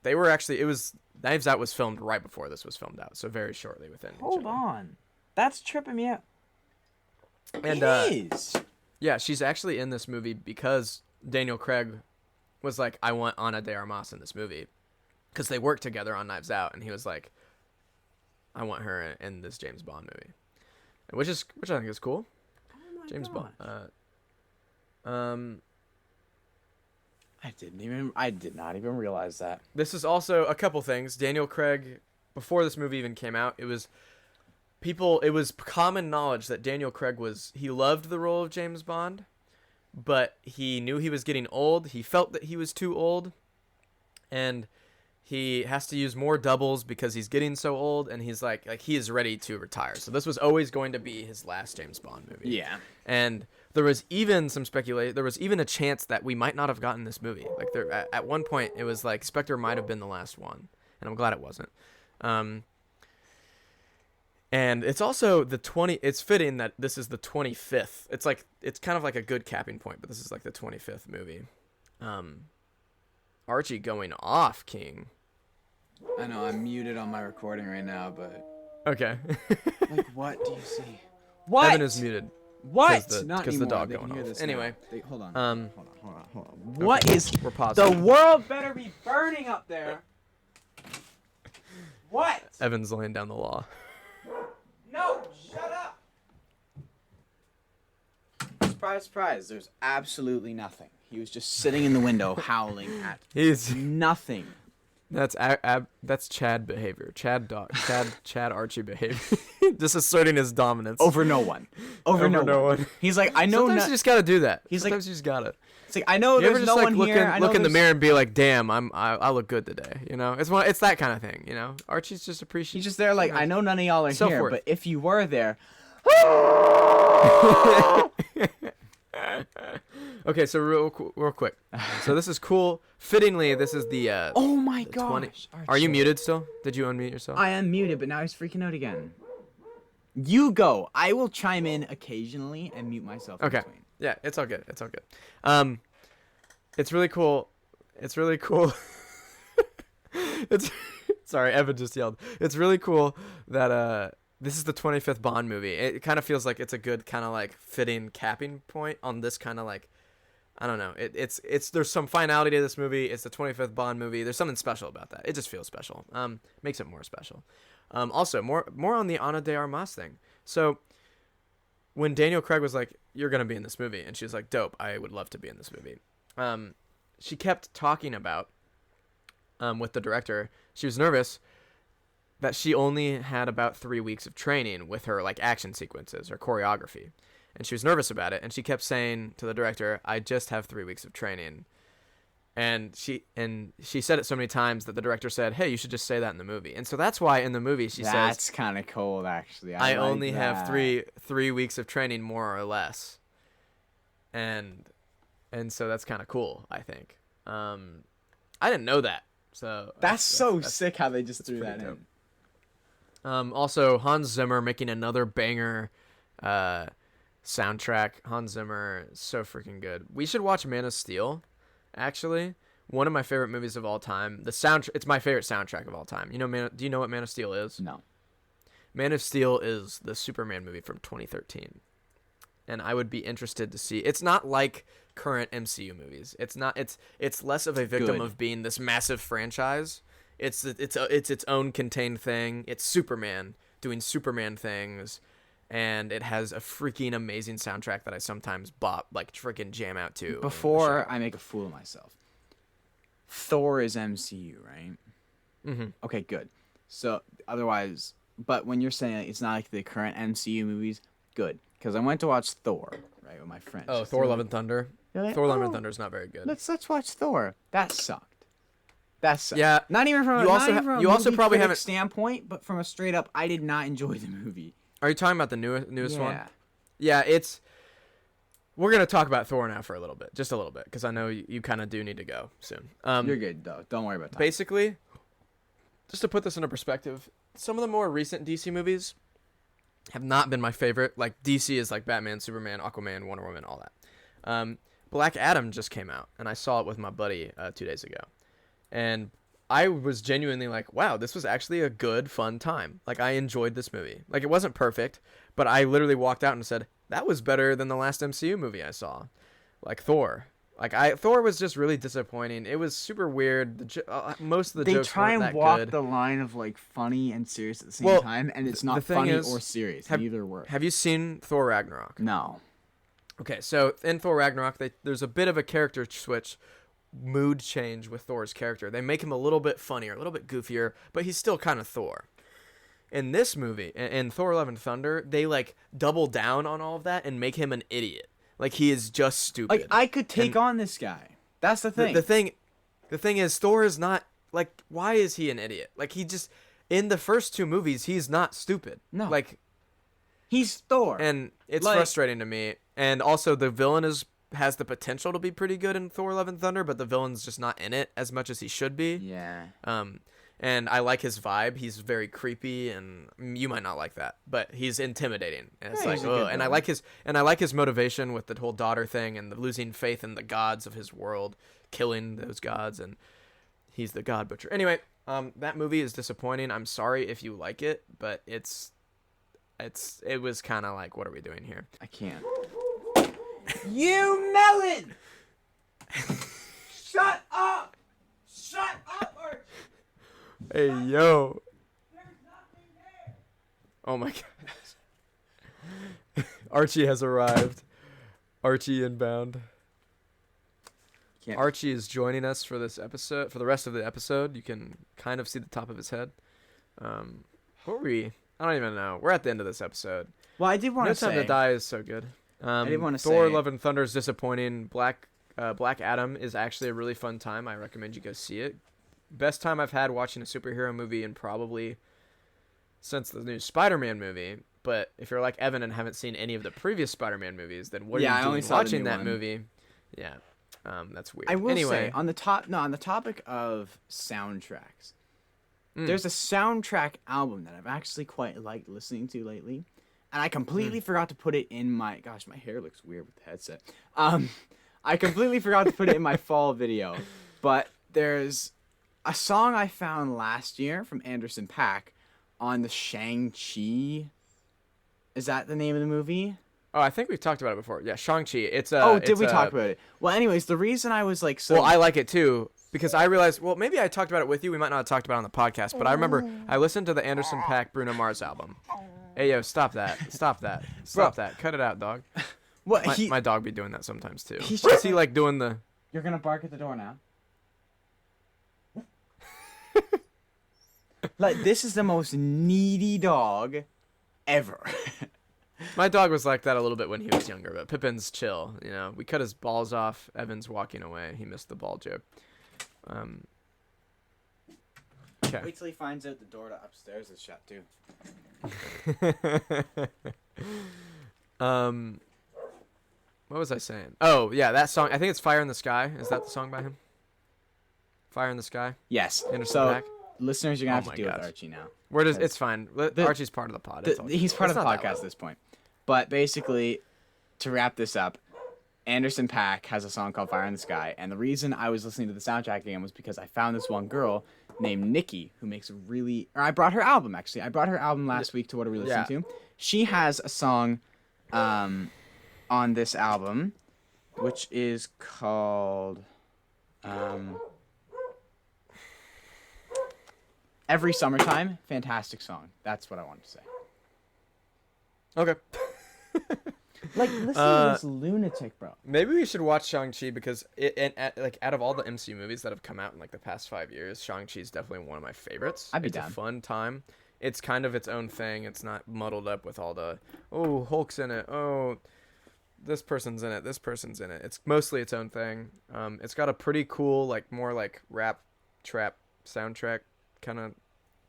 Speaker 1: Knives Out was filmed right before this was filmed out, so very shortly within.
Speaker 2: Hold on. That's tripping me out.
Speaker 1: And
Speaker 2: it is.
Speaker 1: Yeah, she's actually in this movie because Daniel Craig was like, I want Ana de Armas in this movie, because they worked together on Knives Out, and he was like, I want her in this James Bond movie, which I think is cool.
Speaker 2: Oh my
Speaker 1: James
Speaker 2: gosh.
Speaker 1: Bond.
Speaker 2: I did not even realize that.
Speaker 1: This is also a couple things. Daniel Craig, before this movie even came out, it was common knowledge that Daniel Craig he loved the role of James Bond, but he knew he was getting old. He felt that he was too old, and he has to use more doubles because he's getting so old, and he's like he is ready to retire. So this was always going to be his last James Bond movie.
Speaker 2: Yeah.
Speaker 1: And there was even some speculation. There was even a chance that we might not have gotten this movie. Like at one point, it was like Spectre might have been the last one, and I'm glad it wasn't. And it's also it's fitting that this is the 25th. It's kind of like a good capping point, but this is like the 25th movie. Archie going off, King.
Speaker 2: I know I'm muted on my recording right now, but
Speaker 1: okay.
Speaker 2: like, what do you see? What?
Speaker 1: Evan is muted.
Speaker 2: What?
Speaker 1: Because the dog going off. Anyway,
Speaker 2: hold on. Hold on.
Speaker 1: Okay.
Speaker 2: What is?
Speaker 1: We're pausing.
Speaker 2: The world better be burning up there. What?
Speaker 1: Evan's laying down the law.
Speaker 2: No, shut up. Surprise, surprise. There's absolutely nothing. He was just sitting in the window howling at nothing.
Speaker 1: That's Chad behavior. Chad Archie behavior. Just asserting his dominance
Speaker 2: over no one. Over no one. He's like, I know.
Speaker 1: Sometimes you just gotta do that.
Speaker 2: Sometimes
Speaker 1: you just gotta.
Speaker 2: It's like, I know there's no one here.
Speaker 1: Look in the mirror and be like, damn, I look good today. You know, it's that kind of thing. You know, Archie's just appreciating.
Speaker 2: He's just there like, I know none of y'all are here, but if you were there.
Speaker 1: Okay, so real quick. So this is cool. Fittingly, this is the.
Speaker 2: Oh my gosh!
Speaker 1: Are you muted still? Did you unmute yourself?
Speaker 2: I am muted, but now he's freaking out again. You go. I will chime in occasionally and mute myself.
Speaker 1: Okay.
Speaker 2: In between.
Speaker 1: Yeah, it's all good. It's all good. It's really cool. Sorry, Evan just yelled. It's really cool that this is the 25th Bond movie. It kind of feels like it's a good kind of like fitting capping point on this kind of like, I don't know. It's there's some finality to this movie. It's the 25th Bond movie. There's something special about that. It just feels special. Makes it more special. Also more on the Ana de Armas thing. So when Daniel Craig was like, "You're gonna be in this movie," and she was like, "Dope, I would love to be in this movie." She kept talking about with the director. She was nervous that she only had about 3 weeks of training with her like action sequences or choreography, and she was nervous about it. And she kept saying to the director, "I just have 3 weeks of training." And she said it so many times that the director said, "Hey, you should just say that in the movie." And so that's why in the movie she says,
Speaker 2: That's kind of cold, actually.
Speaker 1: I
Speaker 2: like
Speaker 1: only have
Speaker 2: that.
Speaker 1: three weeks of training, more or less, and so that's kind of cool, I think. I didn't know that, so
Speaker 2: That's so sick how they just threw
Speaker 1: pretty
Speaker 2: that
Speaker 1: dope.
Speaker 2: in.
Speaker 1: Also Hans Zimmer making another banger soundtrack. Hans Zimmer is so freaking good. We should watch Man of Steel. Actually, one of my favorite movies of all time. It's my favorite soundtrack of all time. You know, do you know what Man of Steel is?
Speaker 2: No.
Speaker 1: Man of Steel is the Superman movie from 2013. And I would be interested to see. It's not like current MCU movies. It's not. It's less of a victim
Speaker 2: Good.
Speaker 1: of being this massive franchise. It's its own contained thing. It's Superman doing Superman things, and it has a freaking amazing soundtrack that I sometimes freaking jam out to. in the
Speaker 2: Before
Speaker 1: shower.
Speaker 2: I make a fool of myself, Thor is MCU, right?
Speaker 1: Mhm.
Speaker 2: Okay, good. So otherwise, but when you're saying it's not like the current MCU movies, good. Because I went to watch Thor, right, with my friends.
Speaker 1: Oh, Thor: Love and Thunder.
Speaker 2: They're like,
Speaker 1: Thor: Love
Speaker 2: "Oh,
Speaker 1: and Thunder is not very good.
Speaker 2: Let's watch Thor. That sucked. That sucked.
Speaker 1: Yeah.
Speaker 2: Not even from
Speaker 1: You also you also probably haven't.
Speaker 2: standpoint, but from a straight up, I did not enjoy the movie.
Speaker 1: Are you talking about the newest one?
Speaker 2: Yeah.
Speaker 1: Yeah, it's. We're gonna talk about Thor now for a little bit, just a little bit, because I know you kind of do need to go soon.
Speaker 2: You're good though. Don't worry about that.
Speaker 1: Basically, just to put this into perspective, some of the more recent DC movies have not been my favorite. Like DC is like Batman, Superman, Aquaman, Wonder Woman, all that. Black Adam just came out, and I saw it with my buddy 2 days ago, and I was genuinely like, wow, this was actually a good, fun time. Like, I enjoyed this movie. Like, it wasn't perfect, but I literally walked out and said, that was better than the last MCU movie I saw. Like, Thor. Thor was just really disappointing. It was super weird. Most of the
Speaker 2: They
Speaker 1: jokes
Speaker 2: try
Speaker 1: weren't
Speaker 2: and
Speaker 1: that
Speaker 2: walk
Speaker 1: good.
Speaker 2: the line of like funny and serious at the same
Speaker 1: Well,
Speaker 2: time, and it's
Speaker 1: the
Speaker 2: not
Speaker 1: thing
Speaker 2: funny
Speaker 1: is,
Speaker 2: or serious.
Speaker 1: have-
Speaker 2: Neither work.
Speaker 1: Have you seen Thor Ragnarok?
Speaker 2: No.
Speaker 1: Okay, so in Thor Ragnarok, there's a bit of a character switch, mood change with Thor's character. They make him a little bit funnier, a little bit goofier, but he's still kind of Thor. In this movie, in Thor: Love and Thunder, they like double down on all of that and make him an idiot. Like, he is just stupid.
Speaker 2: Like I could take on this guy. That's the thing.
Speaker 1: The thing is, Thor is not like. Why is he an idiot? Like, he just in the first two movies, he's not stupid.
Speaker 2: No.
Speaker 1: Like,
Speaker 2: He's Thor.
Speaker 1: and it's
Speaker 2: Like-
Speaker 1: frustrating to me. And also, the villain has the potential to be pretty good in Thor: Love and Thunder, but the villain's just not in it as much as he should be.
Speaker 2: yeah.
Speaker 1: And I like his vibe. He's very creepy, and you might not like that, but he's intimidating. And it's
Speaker 2: Yeah,
Speaker 1: like,
Speaker 2: he's a good
Speaker 1: ugh. And I like his motivation with the whole daughter thing and the losing faith in the gods of his world, killing those gods, and he's the god butcher. Anyway, that movie is disappointing. I'm sorry if you like it, but it was kind of like, what are we doing here?
Speaker 2: I can't. You melon! Shut up! Shut up, Archie!
Speaker 1: Hey, yo. Oh my god. Archie has arrived. Archie inbound.
Speaker 2: Can't-
Speaker 1: Archie is joining us for this episode. For the rest of the episode, you can kind of see the top of his head. What were we? I don't even know. We're at the end of this episode.
Speaker 2: Well, I did want
Speaker 1: No
Speaker 2: to
Speaker 1: Time
Speaker 2: say.
Speaker 1: to Die is so good.
Speaker 2: did wanna
Speaker 1: Thor:
Speaker 2: say-
Speaker 1: Love and Thunder is disappointing. Black Adam is actually a really fun time. I recommend you go see it. Best time I've had watching a superhero movie in probably since the new Spider-Man movie. But if you're like Evan and haven't seen any of the previous Spider-Man movies, then what
Speaker 2: Yeah,
Speaker 1: are
Speaker 2: I
Speaker 1: you
Speaker 2: only
Speaker 1: doing
Speaker 2: saw the
Speaker 1: watching
Speaker 2: new
Speaker 1: that
Speaker 2: one.
Speaker 1: movie? Yeah, that's weird.
Speaker 2: I will
Speaker 1: anyway,
Speaker 2: say on the topic of soundtracks,
Speaker 1: Mm.
Speaker 2: there's a soundtrack album that I've actually quite liked listening to lately, and I completely forgot to put it in my. Gosh, my hair looks weird with the headset. I completely forgot to put it in my fall video, but there's a song I found last year from Anderson .Paak on the Shang-Chi. Is that the name of the movie?
Speaker 1: oh, I think we've talked about it before. Yeah, Shang-Chi. It's
Speaker 2: Did we talk about it? Well, anyways, the reason I was like so.
Speaker 1: Well, I like it too because I realized. Well, maybe I talked about it with you. We might not have talked about it on the podcast, but I remember I listened to the Anderson .Paak Bruno Mars album, Hey, yo, stop that. Stop that. Stop that. Cut it out, dog.
Speaker 2: What?
Speaker 1: My dog be doing that sometimes, too.
Speaker 2: He's
Speaker 1: Is he, like, doing the...
Speaker 2: You're gonna bark at the door now. Like, this is the most needy dog ever.
Speaker 1: My dog was like that a little bit when he was younger, but Pippin's chill, you know. We cut his balls off. Evan's walking away. He missed the ball joke. Okay.
Speaker 2: Wait till he finds out the door to upstairs is shut, too.
Speaker 1: What was I saying? Oh, yeah, that song. I think it's Fire in the Sky. Is that the song by him? Fire in the Sky?
Speaker 2: Yes.
Speaker 1: Anderson
Speaker 2: So,
Speaker 1: Paak?
Speaker 2: listeners, you're going to
Speaker 1: Oh
Speaker 2: have to deal
Speaker 1: my
Speaker 2: with
Speaker 1: gosh.
Speaker 2: Archie now.
Speaker 1: Where does
Speaker 2: Because
Speaker 1: it's fine. Archie's part of the pod.
Speaker 2: He's part of the
Speaker 1: It's not that
Speaker 2: podcast at
Speaker 1: low.
Speaker 2: this point. But basically, to wrap this up, Anderson Paak has a song called Fire in the Sky. And the reason I was listening to the soundtrack again was because I found this one girl named Nikki who makes a really... Or I brought her album, actually. I brought her album last week to What Are We Listening to? She has a song on this album, which is called... Every Summertime. Fantastic song. That's what I wanted to say.
Speaker 1: Okay.
Speaker 2: Like, listen to this lunatic, bro.
Speaker 1: Maybe we should watch Shang-Chi because like out of all the MCU movies that have come out in like the past 5 years, Shang-Chi is definitely one of my favorites.
Speaker 2: I'd be
Speaker 1: it's
Speaker 2: down.
Speaker 1: a fun time. It's kind of its own thing. It's not muddled up with all the Hulk's in it. Oh, this person's in it. This person's in it. It's mostly its own thing. It's got a pretty cool like more like rap trap soundtrack kind of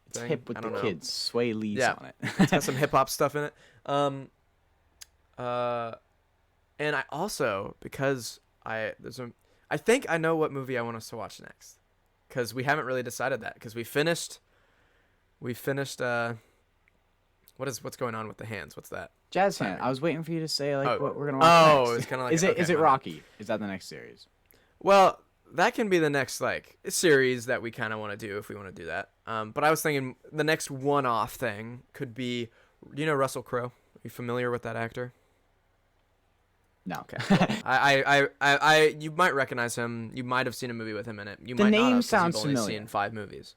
Speaker 2: It's
Speaker 1: thing.
Speaker 2: hip with
Speaker 1: I
Speaker 2: the
Speaker 1: don't know.
Speaker 2: kids. Sway Lee's
Speaker 1: Yeah.
Speaker 2: on it.
Speaker 1: It's got some hip hop stuff in it. And I also because I think I know what movie I want us to watch next, because we haven't really decided that because we finished. What's going on with the hands? What's that?
Speaker 2: Jazz
Speaker 1: Sorry.
Speaker 2: Hand. I was waiting for you to say like
Speaker 1: Oh.
Speaker 2: what we're gonna watch next.
Speaker 1: It's kind of like
Speaker 2: Is it
Speaker 1: okay,
Speaker 2: is it
Speaker 1: my bad.
Speaker 2: Rocky? Is that the next series?
Speaker 1: Well, that can be the next like series that we kind of want to do if we want to do that. But I was thinking the next one-off thing could be, you know, Russell Crowe. Are you familiar with that actor?
Speaker 2: No.
Speaker 1: Okay. I you might recognize him. You might have seen a movie with him in it. You
Speaker 2: The
Speaker 1: might not
Speaker 2: name
Speaker 1: have, 'cause
Speaker 2: sounds
Speaker 1: you've only
Speaker 2: familiar.
Speaker 1: seen 5 movies.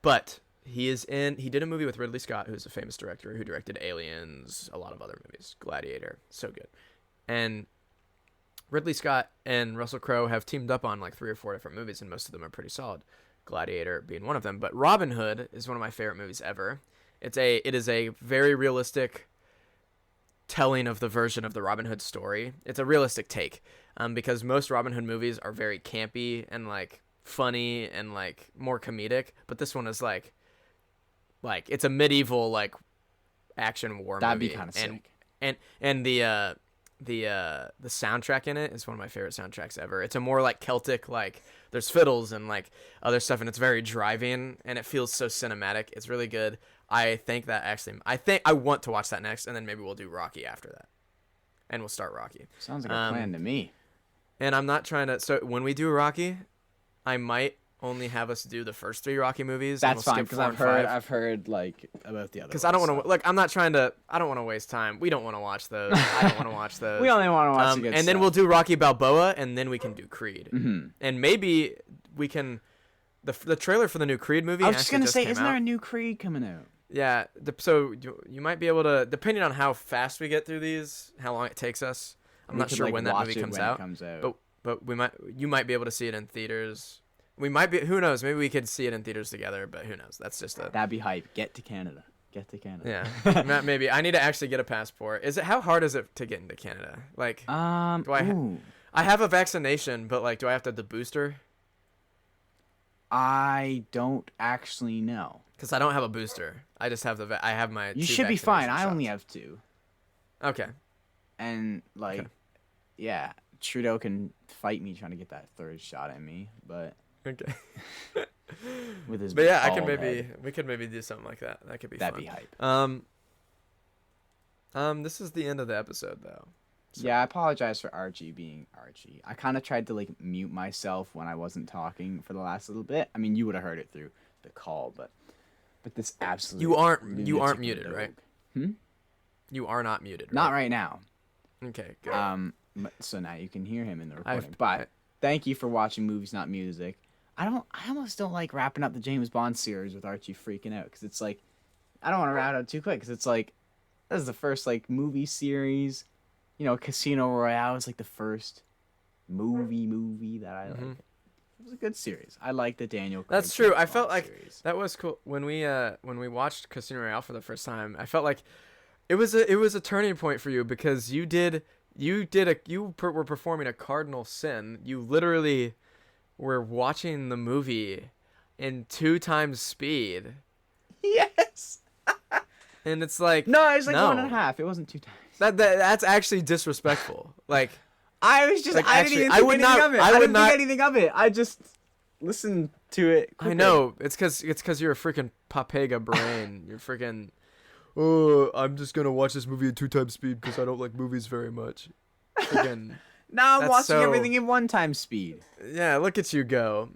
Speaker 1: But he did a movie with Ridley Scott, who's a famous director who directed Aliens, a lot of other movies, Gladiator, so good. And Ridley Scott and Russell Crowe have teamed up on like 3 or 4 different movies, and most of them are pretty solid. Gladiator being one of them, but Robin Hood is one of my favorite movies ever. It is a very realistic telling of the version of the Robin Hood story. It's a realistic take, because most Robin Hood movies are very campy and like funny and like more comedic, but this one is like it's a medieval like action war
Speaker 2: That'd
Speaker 1: movie.
Speaker 2: be kind of sick.
Speaker 1: And the soundtrack in it is one of my favorite soundtracks ever. It's a more like Celtic, like there's fiddles and like other stuff, and it's very driving and it feels so cinematic. It's really good. I think I want to watch that next, and then maybe we'll do Rocky after that, and we'll start Rocky.
Speaker 2: Sounds like a plan to me.
Speaker 1: And I'm not trying to. So when we do Rocky, I might only have us do the first 3 Rocky movies. and
Speaker 2: That's
Speaker 1: we'll
Speaker 2: fine
Speaker 1: skip
Speaker 2: because
Speaker 1: 4 and 5.
Speaker 2: I've heard like about the other.
Speaker 1: Because I don't want to look. I'm not trying to. I don't want to waste time. We don't want to watch those. I don't want to watch those.
Speaker 2: We only want to watch the good
Speaker 1: and then
Speaker 2: stuff.
Speaker 1: we'll do Rocky Balboa, and then we can do Creed.
Speaker 2: Mhm.
Speaker 1: And maybe we can. The trailer for the new Creed movie.
Speaker 2: I was just
Speaker 1: actually
Speaker 2: gonna say,
Speaker 1: came
Speaker 2: isn't there
Speaker 1: out.
Speaker 2: a new Creed coming out?
Speaker 1: Yeah. So you might be able to, depending on how fast we get through these, how long it takes us. I'm
Speaker 2: We
Speaker 1: not
Speaker 2: could,
Speaker 1: sure
Speaker 2: like,
Speaker 1: when that
Speaker 2: watch
Speaker 1: movie
Speaker 2: it
Speaker 1: comes
Speaker 2: when it
Speaker 1: out.
Speaker 2: comes out.
Speaker 1: But you might be able to see it in theaters. We might be. Who knows? Maybe we could see it in theaters together. But who knows? That's just a.
Speaker 2: That'd be hype. Get to Canada.
Speaker 1: Yeah. Maybe I need to actually get a passport. How hard is it to get into Canada? Like, do
Speaker 2: Ooh.
Speaker 1: I have a vaccination, but like, do I have to have the booster?
Speaker 2: I don't actually know.
Speaker 1: Because I don't have a booster. I just have I have my.
Speaker 2: You
Speaker 1: 2
Speaker 2: should be fine.
Speaker 1: vaccination
Speaker 2: I only
Speaker 1: shots.
Speaker 2: have 2.
Speaker 1: Okay.
Speaker 2: And like,
Speaker 1: Okay.
Speaker 2: yeah, Trudeau can fight me trying to get that 3rd shot at me, but
Speaker 1: Okay.
Speaker 2: with his.
Speaker 1: But yeah, I
Speaker 2: bald
Speaker 1: can maybe
Speaker 2: head,
Speaker 1: we could maybe do something like that. That could be
Speaker 2: that'd
Speaker 1: fun.
Speaker 2: be hype.
Speaker 1: This is the end of the episode though. So-
Speaker 2: Yeah, I apologize for Archie being Archie. I kind of tried to like mute myself when I wasn't talking for the last little bit. I mean, you would have heard it through the call, but this absolutely.
Speaker 1: You aren't
Speaker 2: lunatic
Speaker 1: muted,
Speaker 2: rogue.
Speaker 1: right?
Speaker 2: Hmm?
Speaker 1: You are not muted.
Speaker 2: Not
Speaker 1: right?
Speaker 2: right now.
Speaker 1: Okay. Good.
Speaker 2: So now you can hear him in the
Speaker 1: I've-
Speaker 2: recording. But thank you for watching Movies Not Music. I almost don't like wrapping up the James Bond series with Archie freaking out because it's like I don't want to round out too quick because it's like this is the first like movie series. You know, Casino Royale is like the first movie that I like. It was a good series. I like the Daniel Craig.
Speaker 1: That's true.
Speaker 2: James
Speaker 1: I felt
Speaker 2: Bond
Speaker 1: like
Speaker 2: series.
Speaker 1: that was cool when we watched Casino Royale for the first time. I felt like it was a turning point for you because you were performing a cardinal sin. You literally were watching the movie in 2 times speed,
Speaker 2: Yes.
Speaker 1: and it's like
Speaker 2: No, it was like
Speaker 1: no.
Speaker 2: 1.5. It wasn't 2 times.
Speaker 1: That's actually disrespectful. Like
Speaker 2: I was just
Speaker 1: Like,
Speaker 2: I
Speaker 1: actually,
Speaker 2: didn't
Speaker 1: I
Speaker 2: even
Speaker 1: would
Speaker 2: think anything
Speaker 1: not-
Speaker 2: of it.
Speaker 1: I
Speaker 2: I
Speaker 1: would
Speaker 2: didn't
Speaker 1: not-
Speaker 2: think anything of it. I just listened to it.
Speaker 1: I
Speaker 2: quicker.
Speaker 1: know it's because you're a freaking papega brain. You're freaking. Oh, I'm just gonna watch this movie in 2 times speed because I don't like movies very much. Freaking.
Speaker 2: Now I'm
Speaker 1: That's
Speaker 2: watching
Speaker 1: so-
Speaker 2: everything in 1 time speed.
Speaker 1: Yeah, look at you go.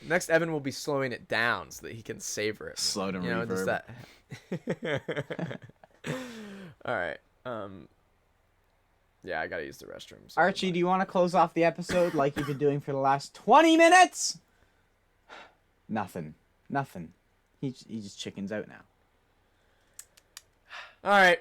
Speaker 1: Next, Evan will be slowing it down so that he can savor it.
Speaker 2: Slow to
Speaker 1: You know, just
Speaker 2: reverb.
Speaker 1: that. All right. Yeah, I gotta use the restroom. so
Speaker 2: Archie, do you want to close off the episode like you've been doing for the last 20 minutes? Nothing. He just chickens out now.
Speaker 1: All right.